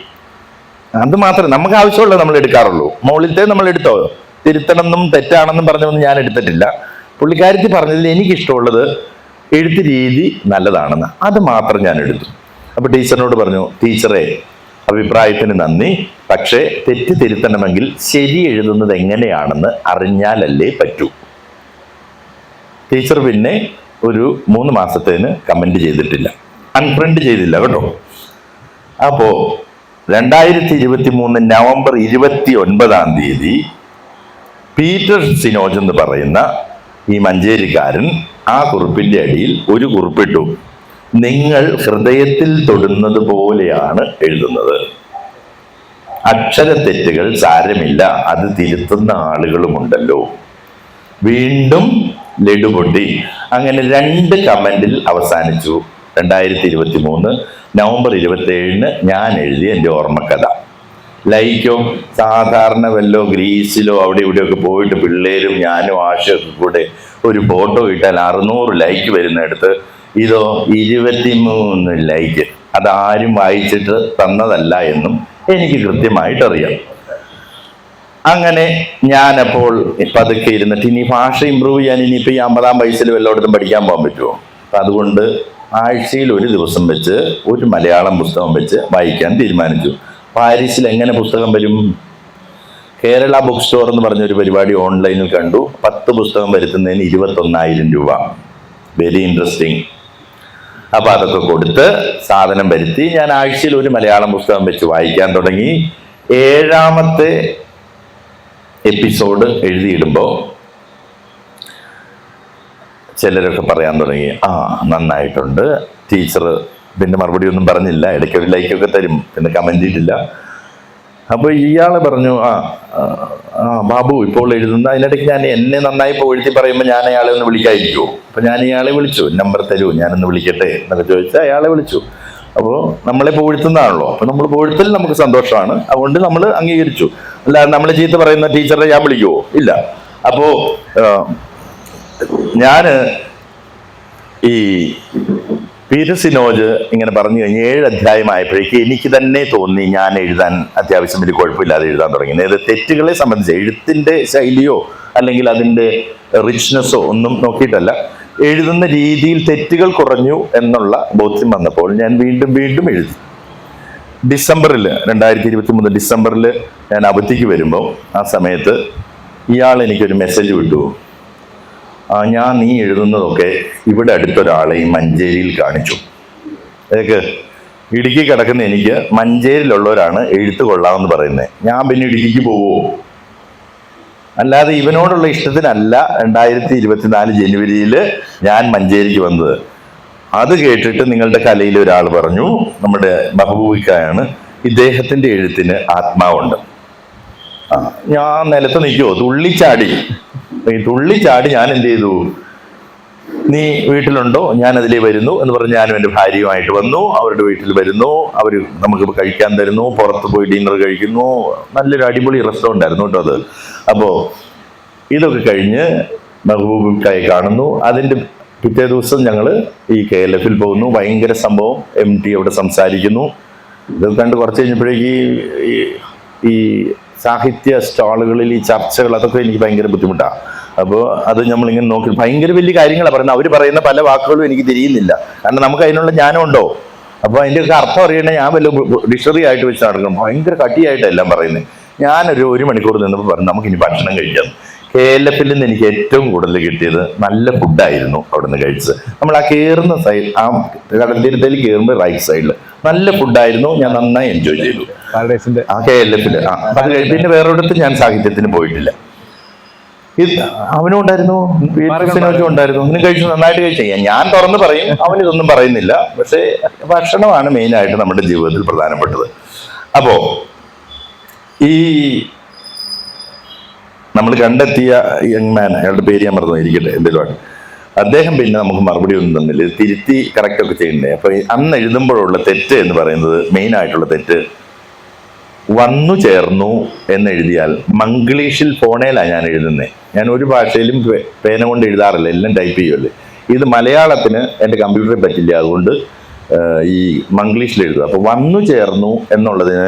അത് മാത്രമേ നമുക്ക് ആവശ്യമുള്ളത് നമ്മൾ എടുക്കാറുള്ളൂ. മുകളിലത്തെ നമ്മൾ എടുത്തോ? തിരുത്തണമെന്നും തെറ്റാണെന്നും പറഞ്ഞൊന്നും ഞാൻ എടുത്തിട്ടില്ല. പുള്ളിക്കാരത്തി പറഞ്ഞതിൽ എനിക്കിഷ്ടമുള്ളത് എഴുത്ത് രീതി നല്ലതാണെന്ന്, അത് മാത്രം ഞാൻ എടുത്തു. അപ്പൊ ടീച്ചറിനോട് പറഞ്ഞു, ടീച്ചറെ അഭിപ്രായത്തിന് നന്ദി, പക്ഷേ തെറ്റ് തിരുത്തണമെങ്കിൽ ശരി എഴുതുന്നത് എങ്ങനെയാണെന്ന് അറിഞ്ഞാലല്ലേ പറ്റൂ. ടീച്ചർ പിന്നെ ഒരു 3 മാസത്തേന് കമന്റ് ചെയ്തിട്ടില്ല, അൺഫ്രണ്ട് ചെയ്തില്ല കേട്ടോ. അപ്പോ 2023 നവംബർ 29-ാം തീയതി പീറ്റർ സിനോജ് എന്ന് പറയുന്ന ഈ മഞ്ചേരിക്കാരൻ ആ കുറിപ്പിന്റെ അടിയിൽ ഒരു കുറിപ്പിട്ടു, നിങ്ങൾ ഹൃദയത്തിൽ തൊടുന്നത് പോലെയാണ് എഴുതുന്നത്, അക്ഷരത്തെറ്റുകൾ സാരമില്ല, അത് തിരുത്തുന്ന ആളുകളുമുണ്ടല്ലോ. വീണ്ടും ലഡുപൊട്ടി. അങ്ങനെ 2 കമന്റിൽ അവസാനിച്ചു 2023 നവംബർ 27-ന് ഞാൻ എഴുതിയ എൻ്റെ ഓർമ്മക്കഥ. ലൈക്കോ സാധാരണ വല്ലോ ഗ്രീസിലോ അവിടെ ഇവിടെയൊക്കെ പോയിട്ട് പിള്ളേരും ഞാനും ആശയൊക്കെ കൂടെ ഒരു ഫോട്ടോ ഇട്ടാൽ 600 ലൈക്ക് വരുന്നിടത്ത് ഇതോ 23 ലൈക്ക്. അതാരും വായിച്ചിട്ട് തന്നതല്ല എന്നും എനിക്ക് കൃത്യമായിട്ടറിയാം. അങ്ങനെ ഞാനപ്പോൾ പതുക്കെ ഇരുന്നിട്ട് ഇനി ഭാഷ ഇമ്പ്രൂവ് ചെയ്യാൻ ഇനിയിപ്പോൾ ഈ 50-ാം വയസ്സിൽ വല്ലയിടത്തും പഠിക്കാൻ പോകാൻ പറ്റുമോ? അപ്പം അതുകൊണ്ട് ആഴ്ചയിൽ ഒരു ദിവസം വെച്ച് ഒരു മലയാളം പുസ്തകം വെച്ച് വായിക്കാൻ തീരുമാനിച്ചു. പാരീസിൽ എങ്ങനെ പുസ്തകം വരും? കേരള ബുക്ക് സ്റ്റോർ എന്ന് പറഞ്ഞൊരു പരിപാടി ഓൺലൈനിൽ കണ്ടു. 10 പുസ്തകം വരുത്തുന്നതിന് 21,000 രൂപ. Very interesting. അപ്പം അതൊക്കെ കൊടുത്ത് സാധനം വരുത്തി ഞാൻ ആഴ്ചയിൽ ഒരു മലയാളം പുസ്തകം വെച്ച് വായിക്കാൻ തുടങ്ങി. 7-ാമത്തെ എപ്പിസോഡ് എഴുതിയിടുമ്പോൾ ചിലരൊക്കെ പറയാൻ തുടങ്ങി, ആ നന്നായിട്ടുണ്ട്. ടീച്ചർ പിന്നെ മറുപടി ഒന്നും പറഞ്ഞില്ല, ഇടയ്ക്ക് ഒരു ലൈക്കൊക്കെ തരും, പിന്നെ കമന്റ് ചെയ്തിട്ടില്ല. അപ്പോൾ ഇയാൾ പറഞ്ഞു, ബാബു ഇപ്പോൾ എഴുതുന്ന. അതിനിടയ്ക്ക് ഞാൻ എന്നെ നന്നായി എഴുതി പറയുമ്പോൾ ഞാൻ അയാളെ ഒന്ന് വിളിക്കാതിരിക്കുമോ? അപ്പം ഞാൻ ഇയാളെ വിളിച്ചു, നമ്പർ തരൂ ഞാനൊന്ന് വിളിക്കട്ടെ എന്നൊക്കെ ചോദിച്ചാൽ അയാളെ വിളിച്ചു. അപ്പോൾ നമ്മളെ പോഴ്ത്തുന്നതാണല്ലോ, അപ്പോൾ നമ്മൾ പോഴ്ത്തൽ നമുക്ക് സന്തോഷമാണ്, അതുകൊണ്ട് നമ്മൾ അംഗീകരിച്ചു. അല്ലാതെ നമ്മൾ ചീത്ത പറയുന്ന ടീച്ചറെ ഞാൻ വിളിക്കുമോ? ഇല്ല. അപ്പോൾ ഞാൻ ഈ പീറ്റർ സിനോജ് ഇങ്ങനെ പറഞ്ഞു കഴിഞ്ഞ് 7 അധ്യായമായപ്പോഴേക്ക് എനിക്ക് തന്നെ തോന്നി ഞാൻ എഴുതാൻ അത്യാവശ്യം വലിയ കുഴപ്പമില്ലാതെ എഴുതാൻ തുടങ്ങി. അതായത് തെറ്റുകളെ സംബന്ധിച്ച് എഴുത്തിൻ്റെ ശൈലിയോ അല്ലെങ്കിൽ അതിൻ്റെ റിച്ച്നെസ്സോ ഒന്നും നോക്കിയിട്ടല്ല, എഴുതുന്ന രീതിയിൽ തെറ്റുകൾ കുറഞ്ഞു എന്നുള്ള ബോധ്യം വന്നപ്പോൾ ഞാൻ വീണ്ടും എഴുതി. ഡിസംബറിൽ 2023 ഡിസംബറിൽ ഞാൻ അവധിക്ക് വരുമ്പോൾ ആ സമയത്ത് ഇയാൾ എനിക്കൊരു മെസ്സേജ് വിട്ടു, ഞാൻ നീ എഴുതുന്നതൊക്കെ ഇവിടെ അടുത്തൊരാളെ ഈ മഞ്ചേരിയിൽ കാണിച്ചു. അതൊക്കെ ഇടുക്കി കിടക്കുന്ന എനിക്ക് മഞ്ചേരിയിലുള്ളവരാണ് എഴുത്ത് കൊള്ളാമെന്ന് പറയുന്നത്. ഞാൻ പിന്നെ ഇടുക്കിക്ക് പോവുമോ? അല്ലാതെ ഇവനോടുള്ള ഇഷ്ടത്തിനല്ല 2024 ജനുവരിയിൽ ഞാൻ മഞ്ചേരിക്ക് വന്നത്. അത് കേട്ടിട്ട് നിങ്ങളുടെ കലയിൽ ഒരാൾ പറഞ്ഞു, നമ്മുടെ ബഹബൂബിക്കായാണ്, ഇദ്ദേഹത്തിന്റെ എഴുത്തിന് ആത്മാവുണ്ട്. ഞാൻ നിലത്ത് നിൽക്കുമോ, തുള്ളിച്ചാടി. ഈ തുള്ളിച്ചാടി ഞാൻ എന്ത് ചെയ്തു, നീ വീട്ടിലുണ്ടോ, ഞാൻ അതിലേ വരുന്നു എന്ന് പറഞ്ഞ് ഞാനും എൻ്റെ ഭാര്യയുമായിട്ട് വന്നു. അവരുടെ വീട്ടിൽ വരുന്നു, അവർ നമുക്ക് കഴിക്കാൻ തരുന്നു, പുറത്ത് പോയി ഡിന്നർ കഴിക്കുന്നു. നല്ലൊരു അടിപൊളി റെസ്റ്റോറൻ്റ് ആയിരുന്നു കേട്ടോ അത്. അപ്പോൾ ഇതൊക്കെ കഴിഞ്ഞ് മെഹബൂബിക്കായി കാണുന്നു. അതിൻ്റെ പിറ്റേ ദിവസം ഞങ്ങൾ ഈ KLF പോകുന്നു. ഭയങ്കര സംഭവം. MT അവിടെ സംസാരിക്കുന്നു. ഇതൊക്കെ കണ്ട് കുറച്ച് കഴിഞ്ഞപ്പോഴേക്ക് ഈ സാഹിത്യ സ്റ്റാളുകളിൽ ഈ ചർച്ചകൾ അതൊക്കെ എനിക്ക് ഭയങ്കര ബുദ്ധിമുട്ടാണ്. അപ്പോൾ അത് നമ്മളിങ്ങനെ നോക്കി ഭയങ്കര വലിയ കാര്യങ്ങളാണ് പറയുന്നത്. അവർ പറയുന്ന പല വാക്കുകളും എനിക്ക് തിരിയുന്നില്ല, കാരണം നമുക്ക് അതിനുള്ള ജ്ഞാനം ഉണ്ടോ. അപ്പോൾ അതിൻ്റെയൊക്കെ അർത്ഥം അറിയണേ ഞാൻ വല്ല ഡിക്ഷണറി ആയിട്ട് വെച്ച് നടക്കണം. ഭയങ്കര കട്ടിയായിട്ടാണ് എല്ലാം പറയുന്നത്. ഞാനൊരു 1 മണിക്കൂർ നിന്നപ്പോൾ പറഞ്ഞു നമുക്കിനി ഭക്ഷണം കഴിക്കാം. KLF നിന്ന് എനിക്ക് ഏറ്റവും കൂടുതൽ കിട്ടിയത് നല്ല ഫുഡായിരുന്നു. അവിടെ നിന്ന് കഴിച്ചത് നമ്മൾ ആ കയറുന്ന സൈഡ്, ആ കടൽത്തീരത്തിൽ കയറുമ്പോൾ റൈറ്റ് സൈഡിൽ നല്ല ഫുഡായിരുന്നു. ഞാൻ നന്നായി എൻജോയ് ചെയ്തു ആ KLF. അത് പിന്നെ വേറൊരിടത്ത് ഞാൻ സാഹിത്യത്തിന് പോയിട്ടില്ല. അവനും ഉണ്ടായിരുന്നു, ഉണ്ടായിരുന്നു. അവനും കഴിച്ചു, നന്നായിട്ട് കഴിച്ചു. ഞാൻ തുറന്ന് പറയും, അവനിതൊന്നും പറയുന്നില്ല. പക്ഷേ ഭക്ഷണമാണ് മെയിനായിട്ട് നമ്മുടെ ജീവിതത്തിൽ പ്രധാനപ്പെട്ടത്. അപ്പോ ഈ നമ്മൾ കണ്ടെത്തിയ യങ് മാൻ, അയാളുടെ പേര് ഞാൻ മറന്നു, ഇരിക്കട്ടെ എന്തെങ്കിലും, അദ്ദേഹം പിന്നെ നമുക്ക് മറുപടി ഒന്നും തന്നില്ല. തിരുത്തി കറക്റ്റൊക്കെ ചെയ്യണ്ടേ. അപ്പൊ അന്ന് എഴുതുമ്പോഴുള്ള തെറ്റ് എന്ന് പറയുന്നത്, മെയിനായിട്ടുള്ള തെറ്റ്, വന്നു ചേർന്നു എന്നെഴുതിയാൽ മംഗ്ലീഷിൽ ഫോണേലാണ് ഞാൻ എഴുതുന്നത്. ഞാൻ ഒരു ഭാഷയിലും പേന കൊണ്ട് എഴുതാറില്ല, എല്ലാം ടൈപ്പ് ചെയ്യുമല്ലേ. ഇത് മലയാളത്തിന് എൻ്റെ കമ്പ്യൂട്ടറിൽ പറ്റില്ല, അതുകൊണ്ട് ഈ മംഗ്ലീഷിൽ എഴുതുക. അപ്പോൾ വന്നു ചേർന്നു എന്നുള്ളതിന്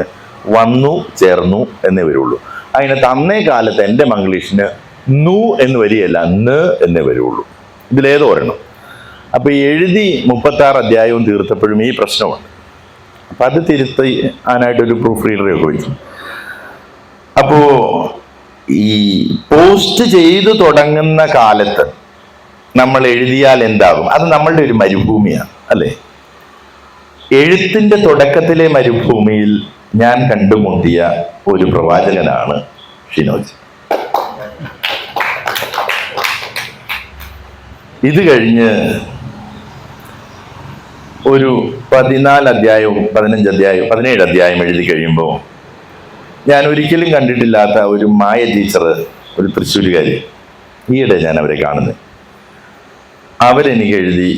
വന്നു ചേർന്നു എന്നേ വരുള്ളൂ. അതിനകത്ത് അന്നേ കാലത്ത് എൻ്റെ മംഗ്ലീഷിന് നു എന്ന് വരികയല്ല, ന് എന്നേ വരുള്ളൂ. ഇതിലേതോ ഒരെണ്ണം. അപ്പോൾ എഴുതി 36 അധ്യായവും തീർത്തപ്പോഴും ഈ പ്രശ്നമുണ്ട്. അപ്പം അത് തിരുത്തി അതിനായിട്ടൊരു പ്രൂഫ് റീഡറെയൊക്കെ വെച്ചു. അപ്പോൾ ഈ പോസ്റ്റ് ചെയ്തു തുടങ്ങുന്ന കാലത്ത് നമ്മൾ എഴുതിയാൽ എന്താകും? അത് നമ്മളുടെ ഒരു മരുഭൂമിയാണ്, അല്ലേ? എഴുത്തിൻ്റെ തുടക്കത്തിലെ മരുഭൂമിയിൽ ഞാൻ കണ്ടുമുട്ടിയ ഒരു പ്രവാചകനാണ് ഷിനോജ്. ഇത് കഴിഞ്ഞ് ഒരു 14 അധ്യായവും 15 അധ്യായവും 17 അധ്യായം എഴുതി കഴിയുമ്പോൾ ഞാൻ ഒരിക്കലും കണ്ടിട്ടില്ലാത്ത ഒരു മായ ടീച്ചർ, ഒരു തൃശ്ശൂരുകാരി, ഈയിടെ ഞാൻ അവരെ കാണുന്നത്. അവരെനിക്ക് എഴുതി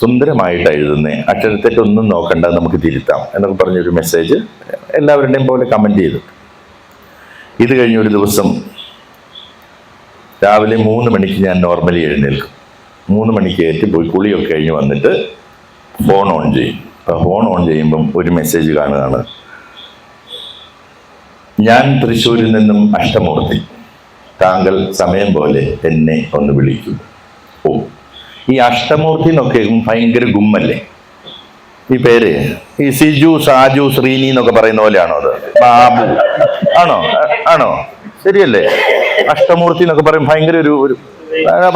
സുന്ദരമായിട്ടാണ് എഴുതുന്നത്, അക്ഷരത്തെറ്റൊന്നും നോക്കണ്ട, നമുക്ക് തിരുത്താം എന്നൊക്കെ പറഞ്ഞൊരു മെസ്സേജ് എല്ലാവരുടെയും പോലെ കമൻറ്റ് ചെയ്തു. ഇത് കഴിഞ്ഞ ഒരു ദിവസം രാവിലെ 3 മണിക്ക് ഞാൻ നോർമലി എഴുന്നേൽക്കും. 3 മണിക്ക് ഏറ്റ് പോയി കുളിയൊക്കെ കഴിഞ്ഞ് വന്നിട്ട് ഫോൺ ഓൺ ചെയ്യും. അപ്പോൾ ഫോൺ ഓൺ ചെയ്യുമ്പം ഒരു മെസ്സേജ് കാണുകയാണ്, ഞാൻ തൃശ്ശൂരിൽ നിന്നും അഷ്ടമൂർത്തി, താങ്കൾ സമയം പോലെ എന്നെ ഒന്ന് വിളിക്കൂ. ഓ, ഈ അഷ്ടമൂർത്തി എന്നൊക്കെ ഭയങ്കര ഗുമ്മല്ലേ ഈ പേര്? ഈ സിജു, സാജു, ശ്രീനി എന്നൊക്കെ പറയുന്ന പോലെയാണോ അത്? ബാബു ആണോ? ശരിയല്ലേ? അഷ്ടമൂർത്തി എന്നൊക്കെ പറയും ഭയങ്കര ഒരു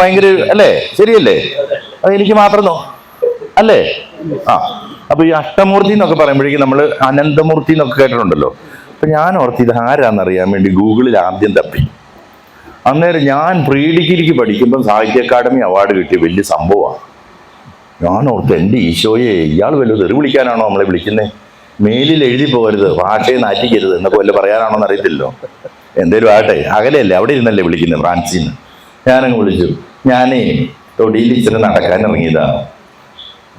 ഭയങ്കര അല്ലേ? ശരിയല്ലേ? അത് എനിക്ക് മാത്രം അല്ലേ? അപ്പൊ ഈ അഷ്ടമൂർത്തി എന്നൊക്കെ പറയുമ്പോഴേക്കും നമ്മൾ അനന്തമൂർത്തി എന്നൊക്കെ കേട്ടിട്ടുണ്ടല്ലോ. അപ്പൊ ഞാൻ ഓർത്ത് ഇത് ആരാന്നറിയാൻ വേണ്ടി ഗൂഗിളിൽ ആദ്യം തപ്പി. അന്നേരം ഞാൻ പ്രീ ഡിഗ്രിക്ക് പഠിക്കുമ്പോൾ സാഹിത്യ അക്കാദമി അവാർഡ് കിട്ടിയ വലിയ സംഭവമാണ്. ഞാൻ ഓർത്ത് എൻ്റെ ഈശോയെ, ഇയാൾ വല്ലതും തെറി വിളിക്കാനാണോ നമ്മളെ വിളിക്കുന്നത്? മേലിൽ എഴുതി പോകരുത്, ഭാഷയെ നാറ്റിക്കരുത് എന്നൊക്കെ വല്ല പറയാനാണോ എന്ന് അറിയത്തില്ലോ. എന്തേലും ആകട്ടെ, അകലെയല്ലേ, അവിടെ ഇരുന്നല്ലേ വിളിക്കുന്നത്, ഫ്രാൻസിന്ന്. ഞാനങ്ങ് വിളിച്ചു. ഞാനേ തൊടിയിൽ ഇച്ചിരി നടക്കാൻ ഇറങ്ങിയതാ,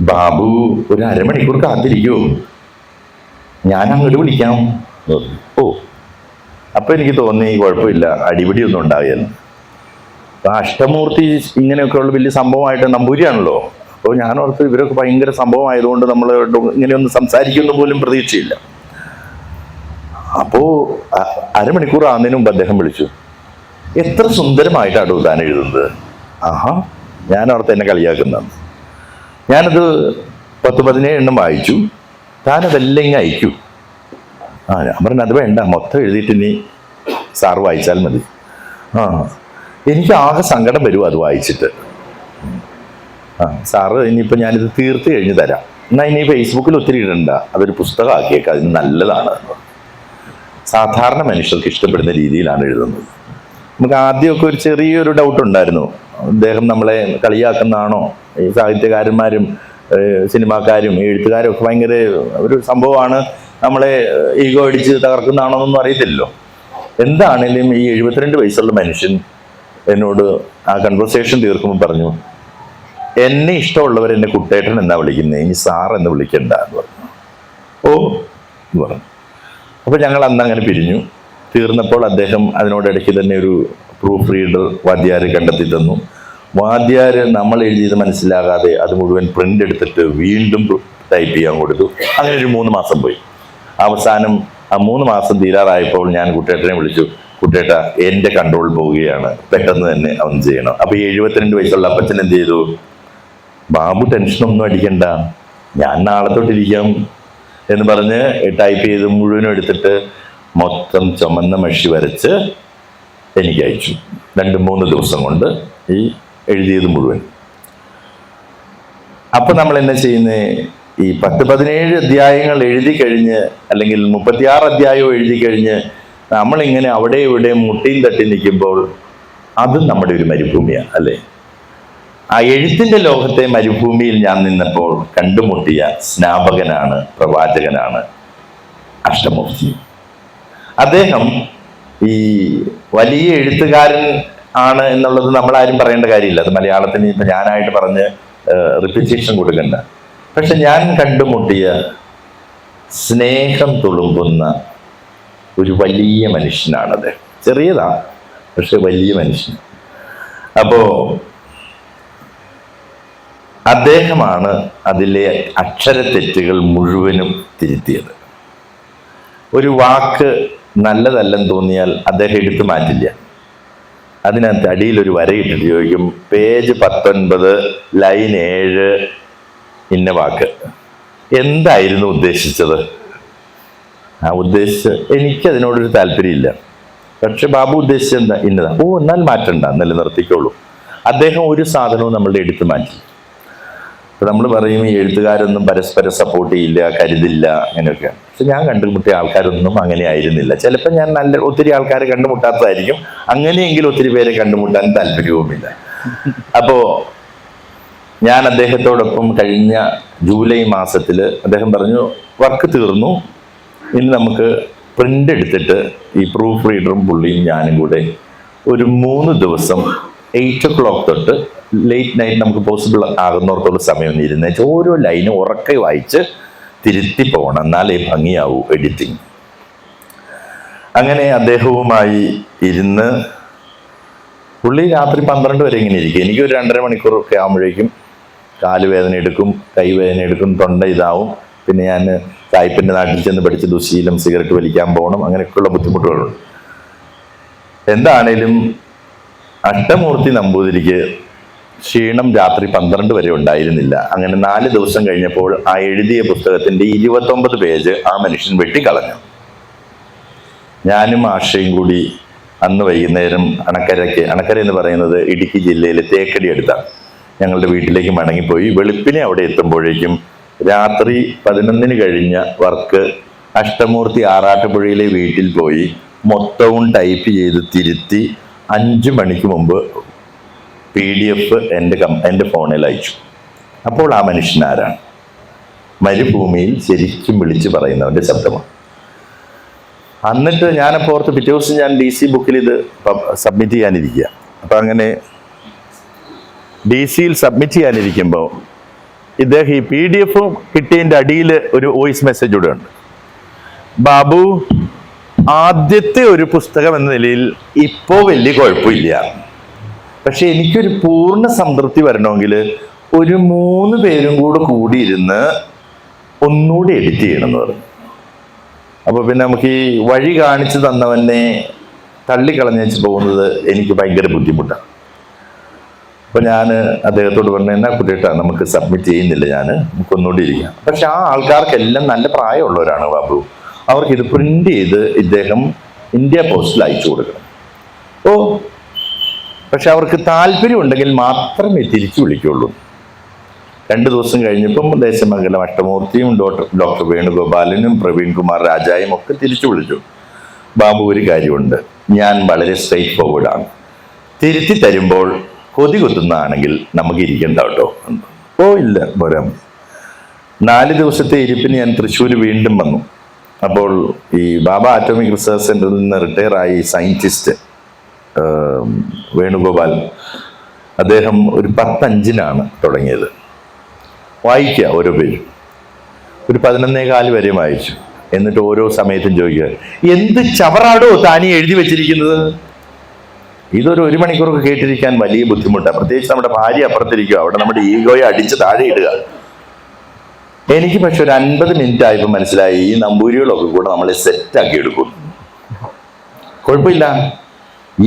ബാബു ഒരു അരമണിക്കൂർ കാത്തിരിക്കുമോ? ഞാൻ അങ്ങോട്ട് വിളിക്കാം. ഓ, അപ്പൊ എനിക്ക് തോന്നി കുഴപ്പമില്ല, അടിപിടി ഒന്നും ഉണ്ടാവില്ല. അപ്പൊ അഷ്ടമൂർത്തി ഇങ്ങനെയൊക്കെയുള്ള വലിയ സംഭവമായിട്ട് നമ്പൂരിയാണല്ലോ. അപ്പോൾ ഞാൻ ഓർത്ത് ഇവരൊക്കെ ഭയങ്കര സംഭവമായതുകൊണ്ട് നമ്മൾ ഇങ്ങനെയൊന്നും സംസാരിക്കുന്ന പോലും പ്രതീക്ഷയില്ല. അപ്പോ അരമണിക്കൂർ ആകുന്നതിന് മുമ്പ് അദ്ദേഹം വിളിച്ചു. എത്ര സുന്ദരമായിട്ടാണ് താൻ എഴുതുന്നത്. ആഹാ, ഞാൻ ഓർത്ത് എന്നെ കളിയാക്കുന്നതാണ്. ഞാനത് 10-17 എണ്ണം വായിച്ചു. താനതെല്ലാം ഇങ്ങനെ അയക്കൂ. ഞാൻ പറഞ്ഞു അത് വേണ്ട, മൊത്തം എഴുതിയിട്ട് ഇനി സാർ വായിച്ചാൽ മതി. എനിക്ക് ആകെ സങ്കടം വരും അത് വായിച്ചിട്ട്. സാറ് ഇനിയിപ്പോൾ ഞാനിത് തീർത്ത് കഴിഞ്ഞ് തരാം, എന്നാൽ ഇനി ഫേസ്ബുക്കിൽ ഒത്തിരി ഇടണ്ട, അതൊരു പുസ്തകമാക്കിയേക്കാം, അതിന് നല്ലതാണ്. സാധാരണ മനുഷ്യർക്ക് ഇഷ്ടപ്പെടുന്ന രീതിയിലാണ് എഴുതുന്നത്. നമുക്ക് ആദ്യമൊക്കെ ഒരു ചെറിയൊരു ഡൗട്ട് ഉണ്ടായിരുന്നു, അദ്ദേഹം നമ്മളെ കളിയാക്കുന്നതാണോ? ഈ സാഹിത്യകാരന്മാരും സിനിമാക്കാരും എഴുത്തുകാരും ഒക്കെ ഭയങ്കര ഒരു സംഭവമാണ്, നമ്മളെ ഈഗോ അടിച്ച് തകർക്കുന്നതാണോന്നൊന്നും അറിയത്തില്ലല്ലോ. എന്താണേലും ഈ 72 വയസ്സുള്ള മനുഷ്യൻ എന്നോട് ആ കൺവെർസേഷൻ തീർക്കുമ്പോൾ പറഞ്ഞു, എന്നെ ഇഷ്ടമുള്ളവർ എന്നെ കുട്ടേട്ടൻ എന്നാ വിളിക്കുന്നത്, ഇനി സാർ എന്ന് വിളിക്കണ്ട എന്ന് പറഞ്ഞു. ഓ എന്ന് പറഞ്ഞു. അപ്പൊ ഞങ്ങൾ അന്ന് അങ്ങനെ പിരിഞ്ഞു. തീർന്നപ്പോൾ അദ്ദേഹം അതിനോടിടയ്ക്ക് തന്നെ ഒരു പ്രൂഫ് റീഡർ വാദ്യാര് കണ്ടെത്തി തന്നു. വാദ്യാര് നമ്മൾ എഴുതിയത് മനസ്സിലാകാതെ അത് മുഴുവൻ പ്രിന്റ് എടുത്തിട്ട് വീണ്ടും ടൈപ്പ് ചെയ്യാൻ കൊടുത്തു. അങ്ങനെ ഒരു 3 മാസം പോയി. അവസാനം ആ 3 മാസം തീരാറായപ്പോൾ ഞാൻ കുട്ടേട്ടനെ വിളിച്ചു, കുട്ടേട്ട എന്റെ കൺട്രോൾ പോവുകയാണ്, പെട്ടെന്ന് തന്നെ അവൻ ചെയ്യണം. അപ്പൊ ഈ 72 വയസ്സുള്ള അപ്പച്ചൻ എന്ത് ചെയ്തു, ബാബു ടെൻഷനൊന്നും അടിക്കണ്ട, ഞാൻ നാളെ തൊട്ടിരിക്കാം എന്ന് പറഞ്ഞ് ടൈപ്പ് ചെയ്ത് മുഴുവനും എടുത്തിട്ട് മൊത്തം ചുമന്ന മഷി വരച്ച് എനിക്ക് അയച്ചു. 2-3 ദിവസം കൊണ്ട് ഈ എഴുതിയത് മുഴുവൻ. അപ്പൊ നമ്മൾ എന്നാ ചെയ്യുന്നേ, ഈ 10-17 അധ്യായങ്ങൾ എഴുതി കഴിഞ്ഞ്, അല്ലെങ്കിൽ 36 അധ്യായവും എഴുതി കഴിഞ്ഞ് നമ്മളിങ്ങനെ അവിടെ ഇവിടെ മുട്ടിയും തട്ടി നിൽക്കുമ്പോൾ അതും നമ്മുടെ ഒരു മരുഭൂമിയാണ്, അല്ലേ? ആ എഴുത്തിന്റെ ലോകത്തെ മരുഭൂമിയിൽ ഞാൻ നിന്നപ്പോൾ കണ്ടുമുട്ടിയ സ്നാപകനാണ്, പ്രവാചകനാണ് അഷ്ടമൂർത്തി. അദ്ദേഹം ഈ വലിയ എഴുത്തുകാരൻ ആണ് എന്നുള്ളത് നമ്മളാരും പറയേണ്ട കാര്യമില്ല. അത് മലയാളത്തിന് ഇപ്പൊ ഞാനായിട്ട് പറഞ്ഞ് റിപ്പിറ്റേഷൻ കൊടുക്കണ്ട. പക്ഷെ ഞാൻ കണ്ടുമുട്ടിയ സ്നേഹം തുളുമ്പുന്ന ഒരു വലിയ മനുഷ്യനാണത്. ചെറിയതാ, പക്ഷെ വലിയ മനുഷ്യൻ. അപ്പോ അദ്ദേഹമാണ് അതിലെ അക്ഷരത്തെറ്റുകൾ മുഴുവനും തിരുത്തിയത്. ഒരു വാക്ക് നല്ലതല്ലെന്ന് തോന്നിയാൽ അദ്ദേഹം എടുത്തു മാറ്റില്ല. അതിനകത്ത് അടിയിൽ ഒരു വരയിട്ടിട്ട് ചോദിക്കും, പേജ് 19 ലൈൻ 7 ഇന്ന വാക്ക് എന്തായിരുന്നു ഉദ്ദേശിച്ചത്? ആ എനിക്കതിനോടൊരു താല്പര്യമില്ല, പക്ഷെ ബാബു ഉദ്ദേശിച്ചത് എന്താ, ഇന്നതാ. ഓ, എന്നാൽ മാറ്റണ്ട, നിലനിർത്തിക്കോളൂ. അദ്ദേഹം ഒരു സാധനവും നമ്മളുടെ എടുത്തു മാറ്റി. ഇപ്പൊ നമ്മൾ പറയും ഈ എഴുത്തുകാരൊന്നും പരസ്പരം സപ്പോർട്ട് ചെയ്യില്ല, കരുതില്ല, അങ്ങനെയൊക്കെ. പക്ഷെ ഞാൻ കണ്ടുമുട്ടിയ ആൾക്കാരൊന്നും അങ്ങനെ ആയിരുന്നില്ല. ചിലപ്പോൾ ഞാൻ ഒത്തിരി ആൾക്കാരെ കണ്ടുമുട്ടാത്തതായിരിക്കും, അങ്ങനെയെങ്കിലും ഒത്തിരി പേരെ കണ്ടുമുട്ടാൻ താല്പര്യവുമില്ല. അപ്പോ ഞാൻ അദ്ദേഹത്തോടൊപ്പം കഴിഞ്ഞ ജൂലൈ മാസത്തിൽ അദ്ദേഹം പറഞ്ഞു, വർക്ക് തീർന്നു, ഇനി നമുക്ക് പ്രിന്റ് എടുത്തിട്ട് ഈ പ്രൂഫ് റീഡറും പുള്ളിയും ഞാനും കൂടെ ഒരു 3 ദിവസം 8 o'clock തൊട്ട് ലേറ്റ് നൈറ്റ് നമുക്ക് പോസിബിൾ ആകുന്നിടത്തോളം സമയം ഇരുന്നേച്ച് ഓരോ ലൈനും ഉറക്കെ വായിച്ച് തിരുത്തി പോകണം, എന്നാലേ ഭംഗിയാവൂ എഡിറ്റിങ്. അങ്ങനെ അദ്ദേഹവുമായി ഇരുന്ന് പുള്ളി രാത്രി 12 വരെ ഇങ്ങനെ ഇരിക്കും. എനിക്കൊരു 2.5 മണിക്കൂറൊക്കെ ആകുമ്പോഴേക്കും കാലുവേദന എടുക്കും, കൈവേദന എടുക്കും, തൊണ്ട ഇതാവും. പിന്നെ ഞാൻ സായിപ്പിൻ്റെ നാട്ടിൽ ചെന്ന് പഠിച്ച് ദുശീലം, സിഗരറ്റ് വലിക്കാൻ പോകണം, അങ്ങനെയൊക്കെയുള്ള ബുദ്ധിമുട്ടുകളുണ്ട്. എന്താണേലും അഷ്ടമൂർത്തി നമ്പൂതിരിക്ക് ക്ഷീണം രാത്രി 12 വരെ ഉണ്ടായിരുന്നില്ല. അങ്ങനെ 4 ദിവസം കഴിഞ്ഞപ്പോൾ ആ എഴുതിയ പുസ്തകത്തിന്റെ 29 പേജ് ആ മനുഷ്യൻ വെട്ടിക്കളഞ്ഞു. ഞാനും ആശയും കൂടി അന്ന് വൈകുന്നേരം അണക്കര എന്ന് പറയുന്നത് ഇടുക്കി ജില്ലയിലെ തേക്കടി അടുത്താണ്, ഞങ്ങളുടെ വീട്ടിലേക്ക് മടങ്ങിപ്പോയി. വെളുപ്പിനെ അവിടെ എത്തുമ്പോഴേക്കും രാത്രി 11 കഴിഞ്ഞ വർക്ക് അഷ്ടമൂർത്തി ആറാട്ടുപുഴയിലെ വീട്ടിൽ പോയി മൊത്തവും ടൈപ്പ് ചെയ്ത് തിരുത്തി 5 മണിക്ക് മുമ്പ് PDF എൻ്റെ ഫോണിൽ അയച്ചു. അപ്പോൾ ആ മനുഷ്യൻ ആരാണ്? മരുഭൂമിയിൽ ശരിക്കും വിളിച്ചു പറയുന്നവന്റെ ശബ്ദമാണ്. എന്നിട്ട് ഞാനപ്പോൾ ഓർത്ത് പിറ്റേ ദിവസം ഞാൻ DC ബുക്കിൽ ഇത് സബ്മിറ്റ് ചെയ്യാനിരിക്കുക. അപ്പം അങ്ങനെ DC-യിൽ സബ്മിറ്റ് ചെയ്യാനിരിക്കുമ്പോൾ ഇദ്ദേഹം ഈ PDF കിട്ടിയതിൻ്റെ അടിയിൽ ഒരു വോയിസ് മെസ്സേജ് കൂടെ ഉണ്ട്. ബാബു, ആദ്യത്തെ ഒരു പുസ്തകം എന്ന നിലയിൽ ഇപ്പോൾ വലിയ കുഴപ്പമില്ല, പക്ഷെ എനിക്കൊരു പൂർണ്ണ സംതൃപ്തി വരണമെങ്കിൽ ഒരു 3 പേരും കൂടിയിരുന്ന് ഒന്നുകൂടി എഡിറ്റ് ചെയ്യണം എന്ന് പറഞ്ഞു. അപ്പോൾ പിന്നെ നമുക്ക് ഈ വഴി കാണിച്ചു തന്നവനെ തള്ളിക്കളഞ്ഞേച്ച് പോകുന്നത് എനിക്ക് ഭയങ്കര ബുദ്ധിമുട്ടാണ്. അപ്പോൾ ഞാൻ അദ്ദേഹത്തോട് പറഞ്ഞു, എന്നാ കുട്ടിയിട്ടാ നമുക്ക് സബ്മിറ്റ് ചെയ്യുന്നില്ല, നമുക്കൊന്നുകൂടി ഇരിക്കാം. പക്ഷെ ആ ആൾക്കാർക്കെല്ലാം നല്ല പ്രായമുള്ളവരാണ് ബാബു, അവർക്ക് ഇത് പ്രിന്റ് ചെയ്ത് ഇദ്ദേഹം ഇന്ത്യ പോസ്റ്റിൽ അയച്ചു കൊടുക്കണം. ഓ, പക്ഷെ അവർക്ക് താല്പര്യം ഉണ്ടെങ്കിൽ മാത്രമേ തിരിച്ചു വിളിക്കുള്ളൂ. 2 ദിവസം കഴിഞ്ഞപ്പം ദേശമംഗലം അഷ്ടമൂർത്തിയും ഡോക്ടർ വേണുഗോപാലനും പ്രവീൺ കുമാർ രാജായും ഒക്കെ തിരിച്ചു വിളിച്ചു. ബാബു, ഒരു കാര്യമുണ്ട്, ഞാൻ വളരെ സ്ട്രെയിറ്റ് ഫോർവേഡാണ്, തിരുത്തി തരുമ്പോൾ കൊതി കുത്തുന്നതാണെങ്കിൽ നമുക്ക് ഇരിക്കണ്ട കേട്ടോ. ഓ ഇല്ല, പോരാ. 4 ദിവസത്തെ ഇരിപ്പിന് ഞാൻ തൃശ്ശൂർ വീണ്ടും വന്നു. അപ്പോൾ ഈ ബാബ ആറ്റോമിക് റിസർച്ച് സെന്ററിൽ നിന്ന് റിട്ടയർ ആയി സയന്റിസ്റ്റ് വേണുഗോപാൽ, അദ്ദേഹം ഒരു 10:05 തുടങ്ങിയത്. വായിക്കുക ഓരോ പേരും, ഒരു 11:15 വരെ വായിച്ചു. എന്നിട്ട് ഓരോ സമയത്തും ചോദിക്കുക, എന്ത് ചവറാടോ താനീ എഴുതി വെച്ചിരിക്കുന്നത്? ഇതൊരു 1 മണിക്കൂറൊക്കെ കേട്ടിരിക്കാൻ വലിയ ബുദ്ധിമുട്ടാണ്. പ്രത്യേകിച്ച് നമ്മുടെ ഭാര്യ അപ്പുറത്തിരിക്കുക, അവിടെ നമ്മുടെ ഈഗോയെ അടിച്ച് താഴെ ഇടുക. എനിക്ക് പക്ഷെ ഒരു 50 മിനിറ്റ് ആയപ്പോൾ മനസ്സിലായി, ഈ നമ്പൂരികളൊക്കെ കൂടെ നമ്മളെ സെറ്റാക്കി എടുക്കും. കുഴപ്പമില്ല,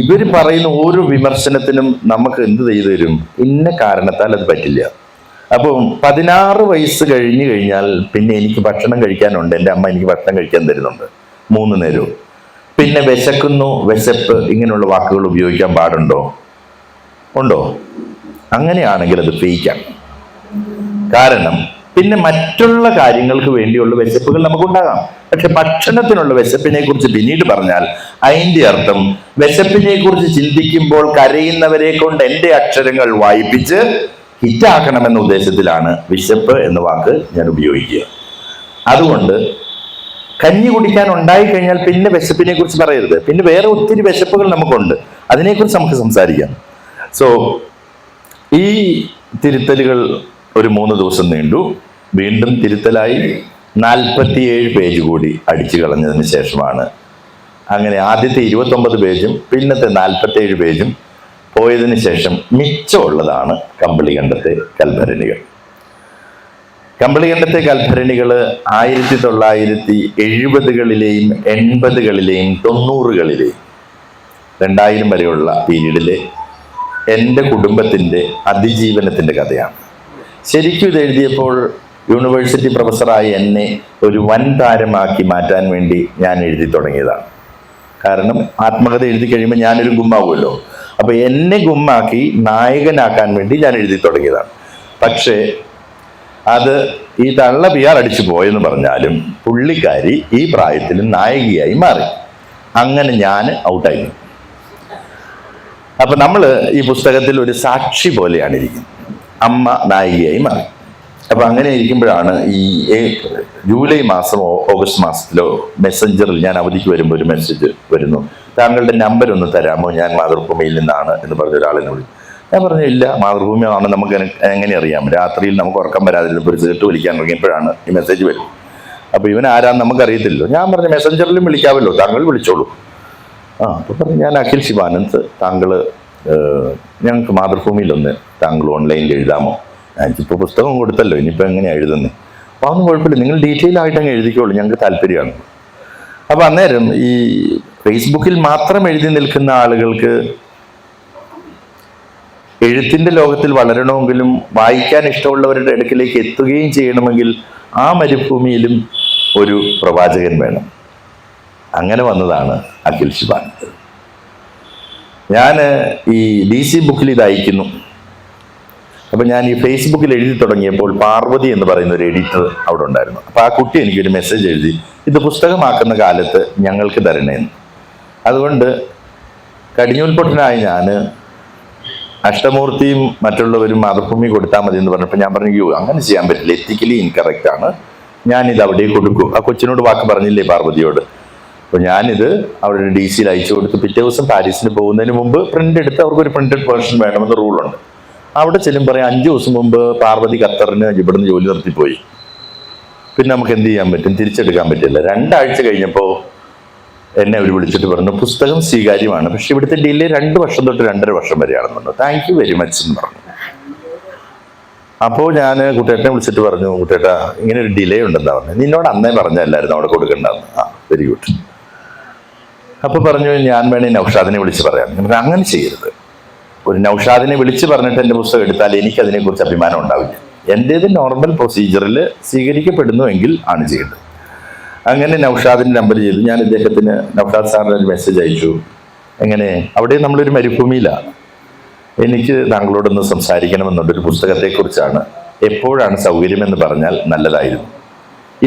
ഇവർ പറയുന്ന ഓരോ വിമർശനത്തിനും നമുക്ക് എന്ത് ചെയ്തു തരും? ഇന്ന കാരണത്താൽ അത് പറ്റില്ല. അപ്പം 16 വയസ്സ് കഴിഞ്ഞു കഴിഞ്ഞാൽ പിന്നെ എനിക്ക് ഭക്ഷണം കഴിക്കാനുണ്ട്. എൻ്റെ അമ്മ എനിക്ക് ഭക്ഷണം കഴിക്കാൻ തരുന്നുണ്ട് 3 നേരവും. പിന്നെ വിശക്കുന്നു, വിശപ്പ്, ഇങ്ങനെയുള്ള വാക്കുകൾ ഉപയോഗിക്കാൻ പാടുണ്ടോ? ഉണ്ടോ? അങ്ങനെയാണെങ്കിൽ അത് ഫേക്കാണ്. കാരണം പിന്നെ മറ്റുള്ള കാര്യങ്ങൾക്ക് വേണ്ടിയുള്ള വിശപ്പുകൾ നമുക്കുണ്ടാകാം. പക്ഷെ ഭക്ഷണത്തിനുള്ള വിശപ്പിനെ കുറിച്ച് പിന്നീട് പറഞ്ഞാൽ അതിന്റെ അർത്ഥം വിശപ്പിനെ കുറിച്ച് ചിന്തിക്കുമ്പോൾ കരയുന്നവരെ കൊണ്ട് എൻ്റെ അക്ഷരങ്ങൾ വായിപ്പിച്ച് ഹിറ്റാക്കണമെന്ന ഉദ്ദേശത്തിലാണ് വിശപ്പ് എന്ന വാക്ക് ഞാൻ ഉപയോഗിക്കുക. അതുകൊണ്ട് കഞ്ഞി കുടിക്കാൻ ഉണ്ടായിക്കഴിഞ്ഞാൽ പിന്നെ വിശപ്പിനെ കുറിച്ച് പറയരുത്. പിന്നെ വേറെ ഒത്തിരി വിശപ്പുകൾ നമുക്കുണ്ട്, അതിനെക്കുറിച്ച് നമുക്ക് സംസാരിക്കാം. സോ ഈ തിരുത്തലുകൾ ഒരു 3 ദിവസം നീണ്ടു. വീണ്ടും തിരുത്തലായി 47 പേജ് കൂടി അടിച്ചു കളഞ്ഞതിന് ശേഷമാണ് അങ്ങനെ ആദ്യത്തെ 29 പേജും പിന്നത്തെ 47 പേജും പോയതിനു ശേഷം മിച്ചമുള്ളതാണ് കമ്പളികണ്ടത്തെ കൽഭരണികൾ. കമ്പളികണ്ടത്തെ കൽഭരണികൾ 1970കളിലെയും 80കളിലെയും 90കളിലെയും 2000 വരെയുള്ള പീരീഡിലെ എൻ്റെ കുടുംബത്തിൻ്റെ അതിജീവനത്തിൻ്റെ കഥയാണ്. ശരിക്കും ഇത് എഴുതിയപ്പോൾ യൂണിവേഴ്സിറ്റി പ്രൊഫസറായി എന്നെ ഒരു വൻ താരമാക്കി മാറ്റാൻ വേണ്ടി ഞാൻ എഴുതി തുടങ്ങിയതാണ്. കാരണം ആത്മകഥ എഴുതി കഴിയുമ്പോൾ ഞാനൊരു ഗുമ്മാവുമല്ലോ. അപ്പൊ എന്നെ ഗുമ്മാക്കി നായകനാക്കാൻ വേണ്ടി ഞാൻ എഴുതി തുടങ്ങിയതാണ്. പക്ഷേ അത് ഈ തള്ള PR അടിച്ചു പോയെന്ന് പറഞ്ഞാലും പുള്ളിക്കാരി ഈ പ്രായത്തിലും നായികയായി മാറി. അങ്ങനെ ഞാൻ ഔട്ടായി. അപ്പൊ നമ്മൾ ഈ പുസ്തകത്തിൽ ഒരു സാക്ഷി പോലെയാണ് ഇരിക്കുന്നത്. അമ്മ നായികയായി മാറി. അപ്പൊ അങ്ങനെ ഇരിക്കുമ്പോഴാണ് ഈ ജൂലൈ മാസം ഓഗസ്റ്റ് മാസത്തിലോ മെസ്സഞ്ചറിൽ ഞാൻ അവധിക്ക് വരുമ്പോൾ ഒരു മെസ്സേജ് വരുന്നു, താങ്കളുടെ നമ്പർ ഒന്ന് തരാമോ, ഞാൻ മാതൃഭൂമിയിൽ നിന്നാണ് എന്ന് പറഞ്ഞ ഒരാളിനെ വിളി. ഞാൻ പറഞ്ഞു, ഇല്ല, മാതൃഭൂമി ആണ്, നമുക്ക് എങ്ങനെ അറിയാം? രാത്രിയിൽ നമുക്ക് ഉറക്കം വരാതിരുന്നപ്പോൾ ഒരു സീട്ട് വിളിക്കാൻ തുടങ്ങിയപ്പോഴാണ് ഈ മെസ്സേജ് വരുന്നത്. അപ്പൊ ഇവൻ ആരാന്ന് നമുക്കറിയത്തില്ലല്ലോ. ഞാൻ പറഞ്ഞു, മെസ്സഞ്ചറിലും വിളിക്കാമല്ലോ, താങ്കൾ വിളിച്ചോളൂ. അപ്പൊ പറഞ്ഞു, ഞാൻ അഖിൽ ശിവാനന്ദ്, താങ്കൾ ഞങ്ങൾക്ക് മാതൃഭൂമിയിലൊന്ന് താങ്കൾ ഓൺലൈനിൽ എഴുതാമോ? ഇപ്പോൾ പുസ്തകം കൊടുത്തല്ലോ, ഇനിയിപ്പോൾ എങ്ങനെയാണ് എഴുതുന്നത്? അപ്പോൾ അതൊന്നും കുഴപ്പമില്ല, നിങ്ങൾ ഡീറ്റെയിൽ ആയിട്ട് അങ്ങ് എഴുതിക്കോളൂ, ഞങ്ങൾക്ക് താല്പര്യമാണ്. അപ്പോൾ അന്നേരം ഈ ഫേസ്ബുക്കിൽ മാത്രം എഴുതി നിൽക്കുന്ന ആളുകൾക്ക് എഴുത്തിൻ്റെ ലോകത്തിൽ വളരണമെങ്കിലും വായിക്കാൻ ഇഷ്ടമുള്ളവരുടെ അടുക്കിലേക്ക് എത്തുകയും ചെയ്യണമെങ്കിൽ ആ മരുഭൂമിയിലും ഒരു പ്രവാചകൻ വേണം. അങ്ങനെ വന്നതാണ് അഖിൽ ശിവാനന്ദ്. ഞാൻ ഈ DC ബുക്കിൽ ഇത് അയക്കുന്നു. അപ്പം ഞാൻ ഈ ഫേസ്ബുക്കിൽ എഴുതി തുടങ്ങിയപ്പോൾ പാർവതി എന്ന് പറയുന്ന ഒരു എഡിറ്റർ അവിടെ ഉണ്ടായിരുന്നു. അപ്പോൾ ആ കുട്ടി എനിക്കൊരു മെസ്സേജ് എഴുതി, ഇത് പുസ്തകമാക്കുന്ന കാലത്ത് ഞങ്ങൾക്ക് തരണേന്ന്. അതുകൊണ്ട് കടിഞ്ഞൂൽപ്പൊട്ടനായ ഞാൻ അഷ്ടമൂർത്തിയും മറ്റുള്ളവരും മാതൃഭൂമി കൊടുത്താൽ മതി എന്ന് പറഞ്ഞപ്പോൾ ഞാൻ പറഞ്ഞു, അങ്ങനെ ചെയ്യാൻ പറ്റില്ല, എത്തിക്കലി ഇൻകറക്റ്റ് ആണ്, ഞാനിത് അവിടെ കൊടുക്കും. ആ കൊച്ചിനോട് വാക്ക് പറഞ്ഞില്ലേ പാർവതിയോട്. അപ്പോൾ ഞാനിത് അവിടെ DC അയച്ചു കൊടുത്ത് പിറ്റേ ദിവസം പാരീസിന് പോകുന്നതിന് മുമ്പ് പ്രിന്റ് എടുത്ത് അവർക്കൊരു പ്രിന്റഡ് വേർഷൻ വേണമെന്ന് റൂളുണ്ട്. അവിടെ ചെല്ലും പറയാം, 5 ദിവസം മുമ്പ് പാർവതി ഖത്തറിന് ഇവിടുന്ന് ജോലി നിർത്തിപ്പോയി, പിന്നെ നമുക്ക് എന്ത് ചെയ്യാൻ പറ്റും? തിരിച്ചെടുക്കാൻ പറ്റില്ല. 2 ആഴ്ച കഴിഞ്ഞപ്പോൾ എന്നെ അവർ വിളിച്ചിട്ട് പറഞ്ഞു, പുസ്തകം സ്വീകാര്യമാണ്, പക്ഷെ ഇവിടുത്തെ ഡിലേ 2 വർഷം തൊട്ട് 2.5 വർഷം വരെയാണെന്ന് പറഞ്ഞു. താങ്ക് യു വെരി മച്ച് എന്ന് പറഞ്ഞു. അപ്പോൾ ഞാൻ കുട്ടേട്ടനെ വിളിച്ചിട്ട് പറഞ്ഞു, കുട്ടേട്ടാ ഇങ്ങനെ ഒരു ഡിലേ ഉണ്ടെന്നാ പറഞ്ഞു. നിന്നോട് അന്നേ പറഞ്ഞല്ലായിരുന്നു അവിടെ കൊടുക്കണ്ടെന്ന്. Very good. അപ്പോൾ പറഞ്ഞു, ഞാൻ വേണേ നൗഷാദിനെ വിളിച്ച് പറയാം. അങ്ങനെ ചെയ്യരുത്. ഒരു നൗഷാദിനെ വിളിച്ച് പറഞ്ഞിട്ട് എൻ്റെ പുസ്തകം എടുത്താൽ എനിക്കതിനെക്കുറിച്ച് അഭിമാനം ഉണ്ടാവില്ല. എൻ്റേത് നോർമൽ പ്രൊസീജിയറിൽ സ്വീകരിക്കപ്പെടുന്നുവെങ്കിൽ ആണ് ചെയ്യേണ്ടത്. അങ്ങനെ നൗഷാദിൻ്റെ നമ്പർ ചെയ്തു. ഞാൻ ഇദ്ദേഹത്തിന് നൗഷാദ് സാറിന് ഒരു മെസ്സേജ് അയച്ചു. എങ്ങനെ, അവിടെ നമ്മളൊരു മരുഭൂമിയിലാണ്, എനിക്ക് താങ്കളോടൊന്ന് സംസാരിക്കണമെന്നുള്ളൊരു പുസ്തകത്തെക്കുറിച്ചാണ്, എപ്പോഴാണ് സൗകര്യമെന്ന് പറഞ്ഞാൽ നല്ലതായിരുന്നു,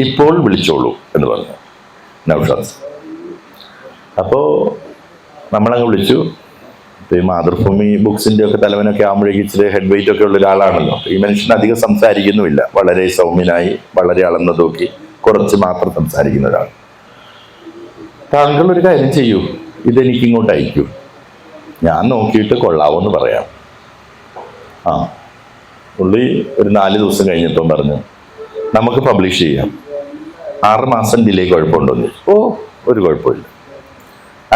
ഇപ്പോൾ വിളിച്ചോളൂ എന്ന് പറഞ്ഞു നൗഷാദ്. അപ്പോൾ നമ്മളങ്ങ് വിളിച്ചു. ഇപ്പോൾ ഈ മാതൃഭൂമി ബുക്സിൻ്റെ ഒക്കെ തലവനൊക്കെ ആകുമ്പോഴേക്കും ഇച്ചിരി ഹെഡ് വെയിറ്റ് ഒക്കെ ഉള്ള ഒരാളാണല്ലോ. ഈ മനുഷ്യൻ അധികം സംസാരിക്കുന്നുമില്ല, വളരെ സൗമ്യനായി വളരെ അളന്നു തൂക്കി കുറച്ച് മാത്രം സംസാരിക്കുന്ന ഒരാൾ. താങ്കൾ ഒരു കാര്യം ചെയ്യൂ, ഇതെനിക്ക് ഇങ്ങോട്ട് അയക്കൂ, ഞാൻ നോക്കിയിട്ട് കൊള്ളാവോന്ന് പറയാം. ആ പുള്ളി ഒരു 4 ദിവസം കഴിഞ്ഞിട്ടും പറഞ്ഞു നമുക്ക് പബ്ലിഷ് ചെയ്യാം, 6 മാസം ഡിലേ കുഴപ്പമുണ്ടോന്ന്. ഒരു കുഴപ്പമില്ല.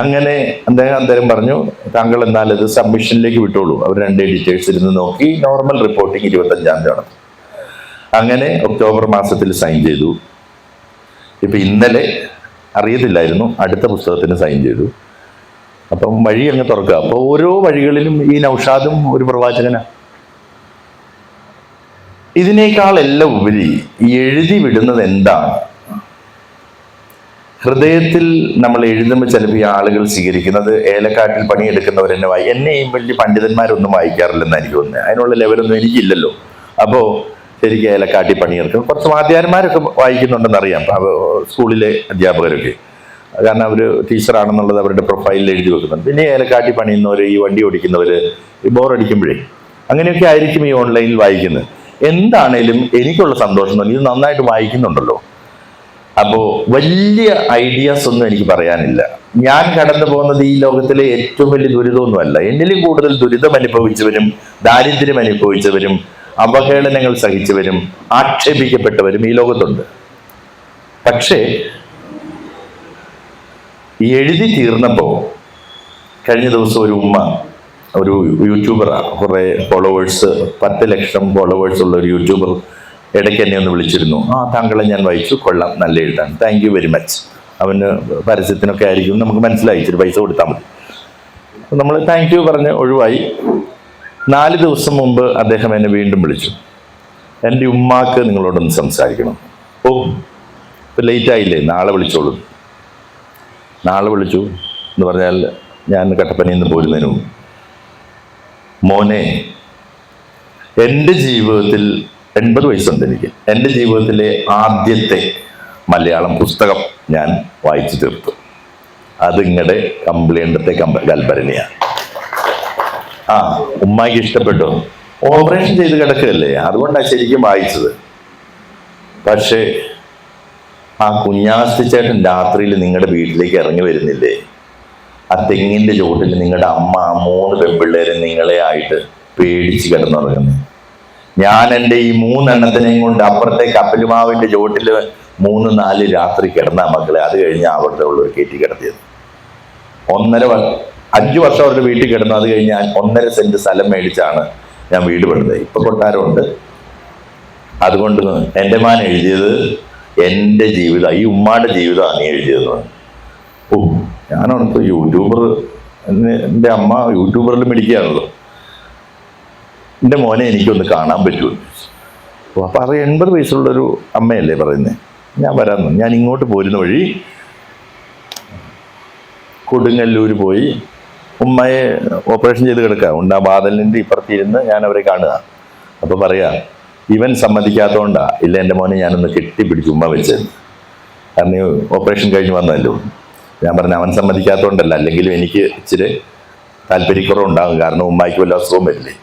അങ്ങനെ അദ്ദേഹം പറഞ്ഞു താങ്കൾ എന്നാൽ അത് സബ്മിഷനിലേക്ക് വിട്ടോളൂ. അവർ 2 എഡിറ്റേഴ്സ് ഇരുന്ന് നോക്കി നോർമൽ റിപ്പോർട്ടിങ് 25-ാം തീയതി നടന്നു. അങ്ങനെ ഒക്ടോബർ മാസത്തിൽ സൈൻ ചെയ്തു. ഇപ്പൊ ഇന്നലെ അറിയത്തില്ലായിരുന്നു, അടുത്ത പുസ്തകത്തിന് സൈൻ ചെയ്തു. അപ്പം വഴി അങ്ങ് തുറക്കുക. അപ്പൊ ഓരോ വഴികളിലും ഈ നൗഷാദും ഒരു പ്രവാചകനാ. ഇതിനേക്കാൾ എല്ലാം ഉപരി എഴുതി വിടുന്നത് എന്താണ്? ഹൃദയത്തിൽ നമ്മൾ എഴുതുമ്പോൾ ചിലപ്പോൾ ഈ ആളുകൾ സ്വീകരിക്കുന്നത് ഏലക്കാട്ടിൽ പണിയെടുക്കുന്നവരെന്നെ എന്നെയും വലിയ പണ്ഡിതന്മാരൊന്നും വായിക്കാറില്ലെന്ന് എനിക്ക് തോന്നുന്നത്. അതിനുള്ള ലെവലൊന്നും എനിക്കില്ലല്ലോ. അപ്പോൾ ശരിക്കും ഏലക്കാട്ടി പണിയെടുക്കും. കുറച്ച് വാദ്യാന്മാരൊക്കെ വായിക്കുന്നുണ്ടെന്ന് അറിയാം, സ്കൂളിലെ അധ്യാപകരൊക്കെ. കാരണം അവർ ടീച്ചറാണെന്നുള്ളത് അവരുടെ പ്രൊഫൈലിൽ എഴുതി വെക്കുന്നുണ്ട്. പിന്നെ ഏലക്കാട്ടി പണിയുന്നവർ, ഈ വണ്ടി ഓടിക്കുന്നവർ, ഈ ബോറടിക്കുമ്പോഴേ അങ്ങനെയൊക്കെ ആയിരിക്കും ഈ ഓൺലൈനിൽ വായിക്കുന്നത്. എന്താണേലും എനിക്കുള്ള സന്തോഷം ഇത് നന്നായിട്ട് വായിക്കുന്നുണ്ടല്ലോ. അപ്പോൾ വലിയ ഐഡിയാസ് ഒന്നും എനിക്ക് പറയാനില്ല. ഞാൻ കടന്നു പോകുന്നത് ഈ ലോകത്തിലെ ഏറ്റവും വലിയ ദുരിതമൊന്നുമല്ല. എന്നിലും കൂടുതൽ ദുരിതം അനുഭവിച്ചവരും ദാരിദ്ര്യം അനുഭവിച്ചവരും അവഹേളനങ്ങൾ സഹിച്ചവരും ആക്ഷേപിക്കപ്പെട്ടവരും ഈ ലോകത്തുണ്ട്. പക്ഷേ എഴുതി തീർന്നപ്പോൾ കഴിഞ്ഞ ദിവസം ഒരു ഉമ്മ, ഒരു യൂട്യൂബറാണ്, കുറേ ഫോളോവേഴ്സ്, 10 ലക്ഷം ഫോളോവേഴ്സ് ഉള്ള ഒരു യൂട്യൂബർ ഇടയ്ക്ക് എന്നെ ഒന്ന് വിളിച്ചിരുന്നു. താങ്കളെ ഞാൻ വായിച്ചു, കൊള്ളാം, നല്ല എഴുതാണ്, താങ്ക് യു വെരി മച്ച്. അവന് പരസ്യത്തിനൊക്കെ ആയിരിക്കും, നമുക്ക് മനസ്സിലായി, ഇച്ചിരി പൈസ കൊടുത്താൽ മതി. നമ്മൾ താങ്ക് യു പറഞ്ഞ് ഒഴിവായി. 4 ദിവസം മുമ്പ് അദ്ദേഹം എന്നെ വീണ്ടും വിളിച്ചു. എൻ്റെ ഉമ്മാക്ക് നിങ്ങളോടൊന്ന് സംസാരിക്കണം. ഇപ്പം ലേറ്റ് ആയില്ലേ, നാളെ വിളിച്ചോളൂ. നാളെ വിളിച്ചു എന്ന് പറഞ്ഞാൽ ഞാൻ കട്ടപ്പനയിൽ നിന്ന് പോരുന്നതിനും, മോനെ, എൻ്റെ ജീവിതത്തിൽ 80 വയസ്സുണ്ട് എനിക്ക്. എൻ്റെ ജീവിതത്തിലെ ആദ്യത്തെ മലയാളം പുസ്തകം ഞാൻ വായിച്ചു തീർത്തു. അതിങ്ങടെ കംപ്ലൈൻറ്റത്തെ കൽപ്പരണിയാണ്. ഉമ്മാക്ക് ഇഷ്ടപ്പെട്ടു. ഓപ്പറേഷൻ ചെയ്ത് കിടക്കുകയല്ലേ, അതുകൊണ്ടാണ് ശരിക്കും വായിച്ചത്. പക്ഷേ ആ കുഞ്ഞാസ്തി ചേട്ടൻ രാത്രിയിൽ നിങ്ങളുടെ വീട്ടിലേക്ക് ഇറങ്ങി വരുന്നില്ലേ, ആ തെങ്ങിൻ്റെ ചോട്ടിൽ നിങ്ങളുടെ അമ്മ 3 പെൺപിള്ളേരെ നിങ്ങളെ ആയിട്ട് പേടിച്ച് കിടന്നുറങ്ങുന്നു. ഞാൻ എൻ്റെ ഈ 3 എണ്ണത്തിനെയും കൊണ്ട് അപ്പുറത്തെ കപ്പലുമാവിൻ്റെ ചോട്ടിൽ 3-4 രാത്രി കിടന്ന മക്കളെ, അത് കഴിഞ്ഞ് അവരുടെ ഉള്ളവർ കയറ്റി കിടത്തിയത്. 5 വർഷം അവരുടെ വീട്ടിൽ കിടന്നു. അത് കഴിഞ്ഞ് 1.5 സെന്റ് സ്ഥലം മേടിച്ചാണ് ഞാൻ വീട് പണിത്. ഇപ്പൊ കൊട്ടാരമുണ്ട്. അതുകൊണ്ട് എൻ്റെ മാൻ എഴുതിയത് എൻ്റെ ജീവിതം, ഈ ഉമ്മാടെ ജീവിതമാണ് നീ എഴുതിയത്. ഞാനോർത്ത് യൂട്യൂബർ, എൻ്റെ അമ്മ യൂട്യൂബറിൽ മിടിക്കുകയാണല്ലോ, എൻ്റെ മോനെ എനിക്കൊന്ന് കാണാൻ പറ്റുമോ? അപ്പം അത് 80 വയസ്സുള്ളൊരു അമ്മയല്ലേ പറയുന്നത്. ഞാൻ വരാമെന്ന്. ഞാൻ ഇങ്ങോട്ട് പോരുന്ന വഴി കൊടുങ്ങല്ലൂർ പോയി ഉമ്മയെ ഓപ്പറേഷൻ ചെയ്ത് കിടക്കുക ഉണ്ട്. ആ വാതിലിൻ്റെ ഇപ്പുറത്തിരുന്ന് ഞാൻ അവരെ കാണുക. അപ്പോൾ പറയാ, ഇവൻ സമ്മതിക്കാത്തതുകൊണ്ടാ, ഇല്ല എൻ്റെ മോനെ ഞാനൊന്ന് കെട്ടിപ്പിടിച്ച് ഉമ്മ വെച്ചത്. കാരണം ഓപ്പറേഷൻ കഴിഞ്ഞ് വന്നല്ലോ. ഞാൻ പറഞ്ഞു അവൻ സമ്മതിക്കാത്തതുകൊണ്ടല്ല, അല്ലെങ്കിലും എനിക്ക് ഇച്ചിരി താല്പര്യക്കുറവുണ്ടാകും, കാരണം ഉമ്മായിക്ക് വല്ല അസുഖം വരില്ലേ.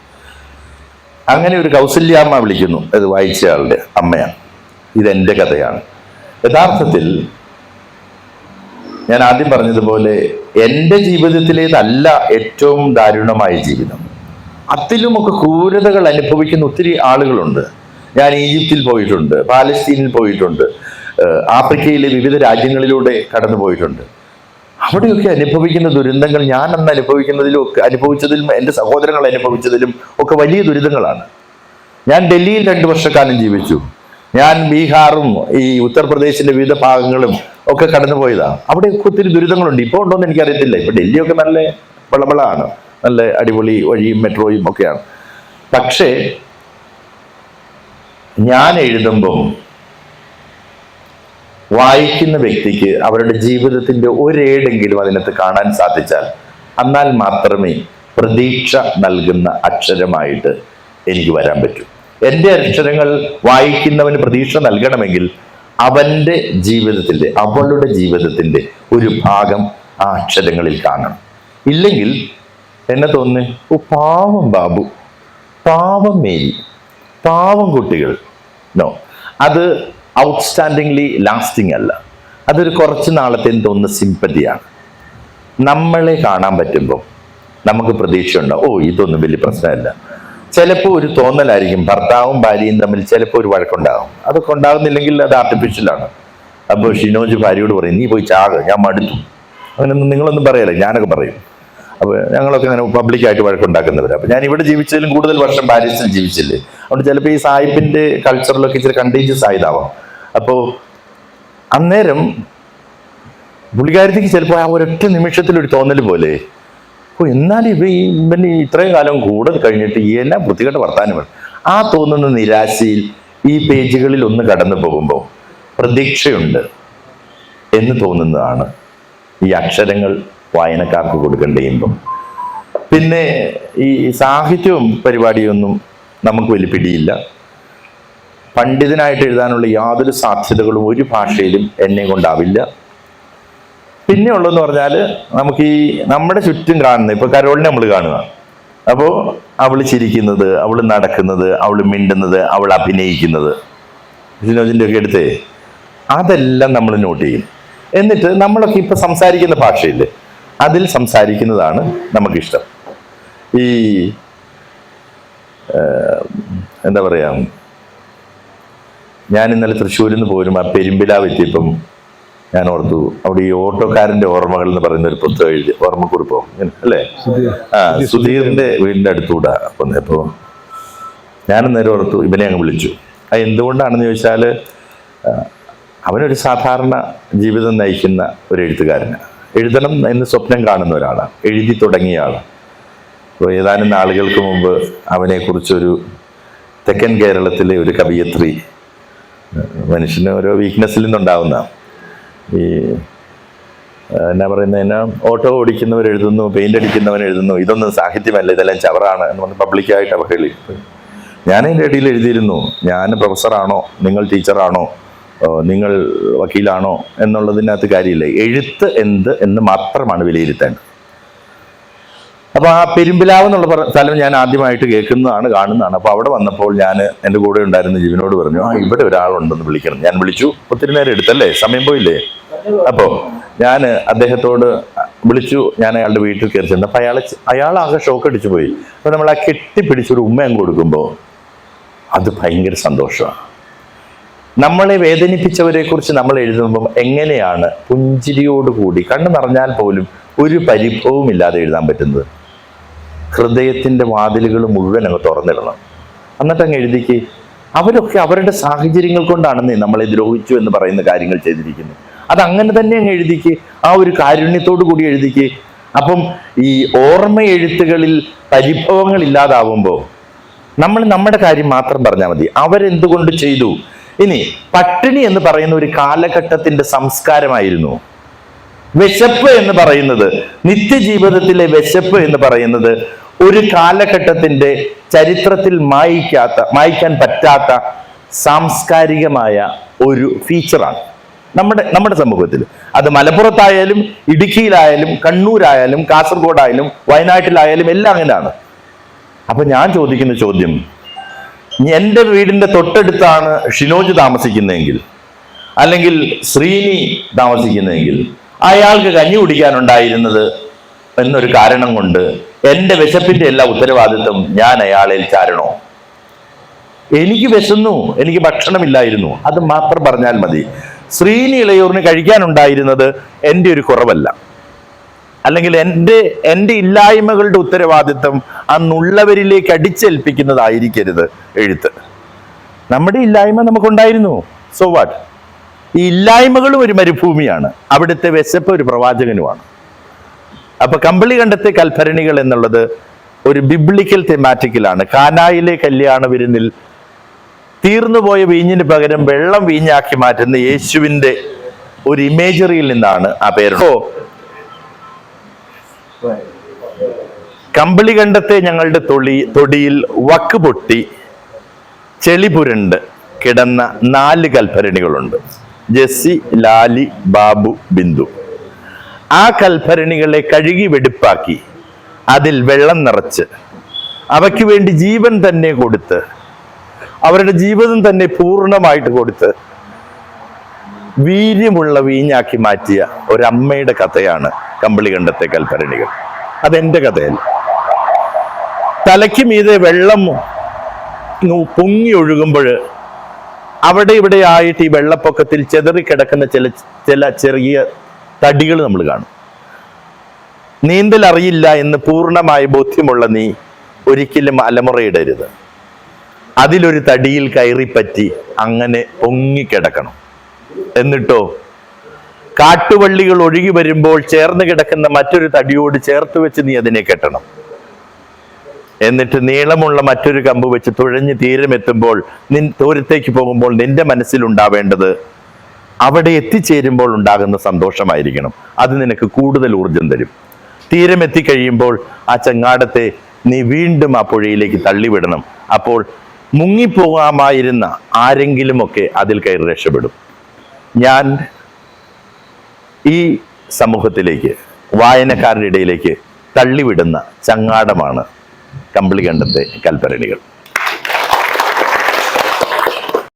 അങ്ങനെ ഒരു കൗസല്യാമ്മ വിളിക്കുന്നു, അത് വായിച്ചയാളുടെ അമ്മയാണ്. ഇതെൻ്റെ കഥയാണ്. യഥാർത്ഥത്തിൽ ഞാൻ ആദ്യം പറഞ്ഞതുപോലെ എൻ്റെ ജീവിതത്തിലേതല്ല ഏറ്റവും ദാരുണമായ ജീവിതം. അതിലുമൊക്കെ ക്രൂരതകൾ അനുഭവിക്കുന്ന ഒത്തിരി ആളുകളുണ്ട്. ഞാൻ ഈജിപ്തിൽ പോയിട്ടുണ്ട്, പാലസ്തീനിൽ പോയിട്ടുണ്ട്, ആഫ്രിക്കയിലെ വിവിധ രാജ്യങ്ങളിലൂടെ കടന്നു പോയിട്ടുണ്ട്. അവിടെയൊക്കെ അനുഭവിക്കുന്ന ദുരന്തങ്ങൾ ഞാൻ അന്ന് അനുഭവിച്ചതിലും എൻ്റെ സഹോദരങ്ങൾ അനുഭവിച്ചതിലും ഒക്കെ വലിയ ദുരിതങ്ങളാണ്. ഞാൻ ഡൽഹിയിൽ 2 വർഷക്കാലം ജീവിച്ചു. ഞാൻ ബീഹാറും ഈ ഉത്തർപ്രദേശിന്റെ വിവിധ ഭാഗങ്ങളും ഒക്കെ കടന്നുപോയതാണ്. അവിടെയൊക്കെ ഒത്തിരി ദുരിതങ്ങളുണ്ട്. ഇപ്പോൾ ഉണ്ടോയെന്ന് എനിക്കറിയത്തില്ല. ഇപ്പൊ ഡൽഹിയൊക്കെ നല്ല വളവളാണ്, നല്ല അടിപൊളി വഴിയും മെട്രോയും ഒക്കെയാണ്. പക്ഷേ ഞാൻ എഴുതുമ്പം വായിക്കുന്ന വ്യക്തിക്ക് അവരുടെ ജീവിതത്തിന്റെ ഒരേടെങ്കിലും അതിനകത്ത് കാണാൻ സാധിച്ചാൽ എന്നാൽ മാത്രമേ പ്രതീക്ഷ നൽകുന്ന അക്ഷരമായിട്ട് എനിക്ക് വരാൻ പറ്റൂ. എൻ്റെ അക്ഷരങ്ങൾ വായിക്കുന്നവന് പ്രതീക്ഷ നൽകണമെങ്കിൽ അവൻ്റെ ജീവിതത്തിൻ്റെ, അവളുടെ ജീവിതത്തിൻ്റെ ഒരു ഭാഗം ആ അക്ഷരങ്ങളിൽ കാണണം. ഇല്ലെങ്കിൽ എന്നെ തോന്നുന്നു, പാവം ബാബു, പാവം മേരി, പാവം കുട്ടികൾ. നോ, അത് ഔട്ട്സ്റ്റാൻഡിംഗ്ലി ലാസ്റ്റിംഗ് അല്ല. അതൊരു കുറച്ച് നാളത്തെ തോന്നുന്ന സിമ്പതിയാണ്. നമ്മളെ കാണാൻ പറ്റുമ്പോൾ നമുക്ക് പ്രതീക്ഷയുണ്ടാവും, ഓ ഇതൊന്നും വലിയ പ്രശ്നമല്ല. ചിലപ്പോൾ ഒരു തോന്നലായിരിക്കും, ഭർത്താവും ഭാര്യയും തമ്മിൽ ചിലപ്പോൾ ഒരു വഴക്കുണ്ടാകും. അതൊക്കെ ഉണ്ടാകുന്നില്ലെങ്കിൽ അത് ആർട്ടിഫിഷ്യലാണ്. അപ്പോൾ ഷിനോജ് ഭാര്യയോട് പറയും, നീ പോയി ചാക്, ഞാൻ മടുത്തു. അങ്ങനെയൊന്നും നിങ്ങളൊന്നും പറയല്ല, ഞാനൊക്കെ പറയും. അപ്പോൾ ഞങ്ങളൊക്കെ അങ്ങനെ പബ്ലിക്കായിട്ട് വഴക്കുണ്ടാക്കുന്നവർ. അപ്പോൾ ഞാൻ ഇവിടെ ജീവിച്ചതിലും കൂടുതൽ വർഷം പാരീസിൽ ജീവിച്ചില്ലേ, അതുകൊണ്ട് ചിലപ്പോൾ ഈ സായിപ്പിൻ്റെ കൾച്ചറിലൊക്കെ ഇച്ചിരി കണ്ടീജിയസ് ആയതാവാം. അപ്പോൾ അന്നേരം പുള്ളിക്കാരത്തേക്ക് ചിലപ്പോൾ ആ ഒരൊറ്റ നിമിഷത്തിലൊരു തോന്നൽ പോലെ, ഓ എന്നാലും ഇവന് ഇത്രയും കാലം കൂടെ കഴിഞ്ഞിട്ട് ഈ എല്ലാം വൃത്തികെട്ട വർത്താനമാണ്. ആ തോന്നുന്ന നിരാശയിൽ ഈ പേജുകളിൽ ഒന്ന് കടന്നു പോകുമ്പോൾ പ്രതീക്ഷയുണ്ട് എന്ന് തോന്നുന്നതാണ് ഈ അക്ഷരങ്ങൾ വായനക്കാർക്ക് കൊടുക്കേണ്ട ഇമ്പം. പിന്നെ ഈ സാഹിത്യവും പരിപാടിയൊന്നും നമുക്ക് വലിയ പിടിയില്ല. പണ്ഡിതനായിട്ട് എഴുതാനുള്ള യാതൊരു സാധ്യതകളും ഒരു ഭാഷയിലും എന്നെ കൊണ്ടാവില്ല. പിന്നെ ഉള്ളതെന്ന് പറഞ്ഞാൽ നമുക്ക് ഈ നമ്മുടെ ചുറ്റും കാണുന്ന, ഇപ്പൊ കരോളിനെ നമ്മൾ കാണുക, അപ്പോൾ അവൾ ചിരിക്കുന്നത്, അവൾ നടക്കുന്നത്, അവൾ മിണ്ടുന്നത്, അവൾ അഭിനയിക്കുന്നത്, ഷിനോജിൻ്റെ ഒക്കെ എടുത്തേ, അതെല്ലാം നമ്മൾ നോട്ട് ചെയ്യും. എന്നിട്ട് നമ്മളൊക്കെ ഇപ്പൊ സംസാരിക്കുന്ന ഭാഷയില്ലേ, അതിൽ സംസാരിക്കുന്നതാണ് നമുക്കിഷ്ടം. ഈ എന്താ പറയാ, ഞാൻ ഇന്നലെ തൃശ്ശൂരിൽ നിന്ന് പോരും ആ പെരുമ്പിലാവ് എത്തിയപ്പം ഞാൻ ഓർത്തു, അവിടെ ഈ ഓട്ടോക്കാരന്റെ ഓർമ്മകൾ എന്ന് പറയുന്ന ഒരു പുസ്തകം എഴുതി, ഓർമ്മക്കുറിപ്പോ അല്ലേ, സുധീറിന്റെ വീടിന്റെ അടുത്തൂടെ വന്നപ്പോ ഞാൻ നേരെ ഓർത്തു, ഇവനെ അങ്ങ് വിളിച്ചു. അത് എന്തുകൊണ്ടാണെന്ന് ചോദിച്ചാൽ, അവനൊരു സാധാരണ ജീവിതം നയിക്കുന്ന ഒരു എഴുത്തുകാരനാണ്. എഴുതണം എന്ന് സ്വപ്നം കാണുന്ന ഒരാളാണ്, എഴുതി തുടങ്ങിയ ആളാണ്. അപ്പോൾ ഏതാനും നാളുകൾക്ക് മുമ്പ് അവനെക്കുറിച്ചൊരു തെക്കൻ കേരളത്തിലെ ഒരു കവയിത്രി, മനുഷ്യന് ഓരോ വീക്ക്നെസ്സിൽ നിന്നുണ്ടാവുന്ന ഈ എന്നാ പറയുന്നതിന്, ഓട്ടോ ഓടിക്കുന്നവർ എഴുതുന്നു, പെയിന്റ് അടിക്കുന്നവൻ എഴുതുന്നു, ഇതൊന്നും സാഹിത്യമല്ല, ഇതെല്ലാം ചവറാണ് എന്ന് പറഞ്ഞ് പബ്ലിക്കായിട്ട് അവഹേളിക്കും. ഞാൻ അതിൻ്റെ ഇടയിൽ എഴുതിയിരുന്നു, ഞാൻ പ്രൊഫസറാണോ, നിങ്ങൾ ടീച്ചറാണോ, നിങ്ങൾ വക്കീലാണോ എന്നുള്ളതിനകത്ത് കാര്യമില്ല, എഴുത്ത് എന്ത് എന്ന് മാത്രമാണ് വിലയിരുത്തേണ്ടത്. അപ്പോൾ ആ പെരുമ്പിലാവ് എന്നുള്ള സ്ഥലം ഞാൻ ആദ്യമായിട്ട് കേൾക്കുന്നതാണ്, കാണുന്നതാണ്. അപ്പോൾ അവിടെ വന്നപ്പോൾ ഞാൻ എൻ്റെ കൂടെ ഉണ്ടായിരുന്ന ജീവനോട് പറഞ്ഞു, ആ ഇവിടെ ഒരാളുണ്ടെന്ന് വിളിക്കണം. ഞാൻ വിളിച്ചു, ഒത്തിരി നേരം എടുത്തല്ലേ, സമയം പോയില്ലേ. അപ്പോൾ ഞാൻ അദ്ദേഹത്തോട് വിളിച്ചു, ഞാൻ അയാളുടെ വീട്ടിൽ കയറി ചെന്നു. അപ്പോൾ അയാളാകെ ഷോക്ക് അടിച്ചു പോയി. അപ്പോൾ നമ്മൾ ആ കെട്ടിപ്പിടിച്ചൊരു ഉമ്മയും കൊടുക്കുമ്പോൾ അത് ഭയങ്കര സന്തോഷമാണ്. നമ്മളെ വേദനിപ്പിച്ചവരെ കുറിച്ച് നമ്മൾ എഴുതുമ്പം എങ്ങനെയാണ് പുഞ്ചിരിയോടുകൂടി, കണ്ണു നിറഞ്ഞാൽ പോലും ഒരു പരിഭവവും ഇല്ലാതെ എഴുതാൻ പറ്റുന്നത്? ഹൃദയത്തിൻ്റെ വാതിലുകൾ മുഴുവൻ അങ്ങ് തുറന്നിടണം, എന്നിട്ട് അങ്ങ് എഴുതിക്ക്. അവരൊക്കെ അവരുടെ സാഹചര്യങ്ങൾ കൊണ്ടാണെന്നേ നമ്മളെ ദ്രോഹിച്ചു എന്ന് പറയുന്ന കാര്യങ്ങൾ ചെയ്തിരിക്കുന്നു. അതങ്ങനെ തന്നെ അങ്ങ് എഴുതിക്ക്, ആ ഒരു കാരുണ്യത്തോടു കൂടി എഴുതിക്ക്. അപ്പം ഈ ഓർമ്മ എഴുത്തുകളിൽ പരിഭവങ്ങൾ ഇല്ലാതാവുമ്പോൾ നമ്മൾ നമ്മുടെ കാര്യം മാത്രം പറഞ്ഞാൽ മതി, അവരെന്തുകൊണ്ട് ചെയ്തു. ഇനി പട്ടിണി എന്ന് പറയുന്ന ഒരു കാലഘട്ടത്തിന്റെ സംസ്കാരമായിരുന്നു. വിശപ്പ് എന്ന് പറയുന്നത്, നിത്യജീവിതത്തിലെ വിശപ്പ് എന്ന് പറയുന്നത് ഒരു കാലഘട്ടത്തിന്റെ ചരിത്രത്തിൽ മായ്ക്കാൻ പറ്റാത്ത സാംസ്കാരികമായ ഒരു ഫീച്ചറാണ് നമ്മുടെ സമൂഹത്തിൽ. അത് മലപ്പുറത്തായാലും ഇടുക്കിയിലായാലും കണ്ണൂരായാലും കാസർഗോഡായാലും വയനാട്ടിലായാലും എല്ലാം അങ്ങനെയാണ്. അപ്പൊ ഞാൻ ചോദിക്കുന്ന ചോദ്യം, എൻ്റെ വീടിന്റെ തൊട്ടടുത്താണ് ഷിനോജ് താമസിക്കുന്നതെങ്കിൽ, അല്ലെങ്കിൽ ശ്രീനി താമസിക്കുന്നതെങ്കിൽ, അയാൾക്ക് കഞ്ഞി കുടിക്കാനുണ്ടായിരുന്നത് എന്നൊരു കാരണം കൊണ്ട് എൻ്റെ വിശപ്പിന്റെ എല്ലാ ഉത്തരവാദിത്വം ഞാൻ അയാളിൽ ചാരണോ? എനിക്ക് വിശന്നു, എനിക്ക് ഭക്ഷണമില്ലായിരുന്നു, അത് മാത്രം പറഞ്ഞാൽ മതി. ശ്രീനി ഇളയൂറിന് കഴിക്കാനുണ്ടായിരുന്നത് എൻ്റെ ഒരു കുറവല്ല, അല്ലെങ്കിൽ എൻ്റെ ഇല്ലായ്മകളുടെ ഉത്തരവാദിത്വം അന്നുള്ളവരിലേക്ക് അടിച്ചേൽപ്പിക്കുന്നതായിരിക്കരുത് എഴുത്ത്. നമ്മുടെ ഇല്ലായ്മ നമുക്കുണ്ടായിരുന്നു, സോ വാട്ട്. ഈ ഇല്ലായ്മകളും ഒരു മരുഭൂമിയാണ്, അവിടുത്തെ വിശപ്പ് ഒരു പ്രവാചകനുമാണ്. അപ്പൊ കമ്പളി കണ്ടത്തെ കൽഭരണികൾ എന്നുള്ളത് ഒരു ബിബ്ലിക്കൽ തെമാറ്റിക്കിലാണ്. കാനായിലെ കല്യാണ വിരുന്നിൽ തീർന്നുപോയ വീഞ്ഞിന് പകരം വെള്ളം വീഞ്ഞാക്കി മാറ്റുന്ന യേശുവിന്റെ ഒരു ഇമേജറിയിൽ നിന്നാണ് ആ പേര്. കമ്പളി കണ്ടത്തെ ഞങ്ങളുടെ തൊടിയിൽ വക്ക് പൊട്ടി ചെളി പുരണ്ട് കിടന്ന 4 കൽഭരണികളുണ്ട്. ജെസ്സി, ലാലി, ബാബു, ബിന്ദു. ആ കൽഭരണികളെ കഴുകി വെടിപ്പാക്കി അതിൽ വെള്ളം നിറച്ച് അവയ്ക്ക് വേണ്ടി ജീവൻ തന്നെ കൊടുത്ത്, അവരുടെ ജീവിതം തന്നെ പൂർണ്ണമായിട്ട് കൊടുത്ത് വീര്യമുള്ള വീഞ്ഞാക്കി മാറ്റിയ ഒരമ്മയുടെ കഥയാണ് കമ്പളികണ്ടത്തെ കൽപ്പരണികൾ. അതെന്റെ കഥയല്ല. തലയ്ക്ക് മീതെ വെള്ളം പൊങ്ങി ഒഴുകുമ്പോൾ അവിടെ ഇവിടെ ആയിട്ട് ഈ വെള്ളപ്പൊക്കത്തിൽ ചെതറിക്കിടക്കുന്ന ചില ചെറിയ തടികൾ നമ്മൾ കാണും. നീന്തൽ അറിയില്ല എന്ന് പൂർണ്ണമായ ബോധ്യമുള്ള നീ ഒരിക്കലും അലമുറയിടരുത്. അതിലൊരു തടിയിൽ കയറിപ്പറ്റി അങ്ങനെ പൊങ്ങിക്കിടക്കണം. എന്നിട്ടോ കാട്ടുവള്ളികൾ ഒഴുകി വരുമ്പോൾ ചേർന്ന് കിടക്കുന്ന മറ്റൊരു തടിയോട് ചേർത്ത് വെച്ച് നീ അതിനെ കെട്ടണം. എന്നിട്ട് നീളമുള്ള മറ്റൊരു കമ്പ് വെച്ച് തുഴഞ്ഞ് തീരമെത്തുമ്പോൾ ദൂരത്തേക്ക് പോകുമ്പോൾ നിന്റെ മനസ്സിലുണ്ടാവേണ്ടത് അവിടെ എത്തിച്ചേരുമ്പോൾ ഉണ്ടാകുന്ന സന്തോഷമായിരിക്കണം. അത് നിനക്ക് കൂടുതൽ ഊർജം തരും. തീരമെത്തിക്കഴിയുമ്പോൾ ആ ചങ്ങാടത്തെ നീ വീണ്ടും ആ പുഴയിലേക്ക് തള്ളിവിടണം. അപ്പോൾ മുങ്ങിപ്പോകാമായിരുന്ന ആരെങ്കിലുമൊക്കെ അതിൽ കയറി രക്ഷപ്പെടും. ഞാൻ ഈ സമൂഹത്തിലേക്ക്, വായനക്കാരുടെ ഇടയിലേക്ക് തള്ളിവിടുന്ന ചങ്ങാടമാണ് കമ്പളികണ്ടത്തെ കൽപ്പരണികൾ.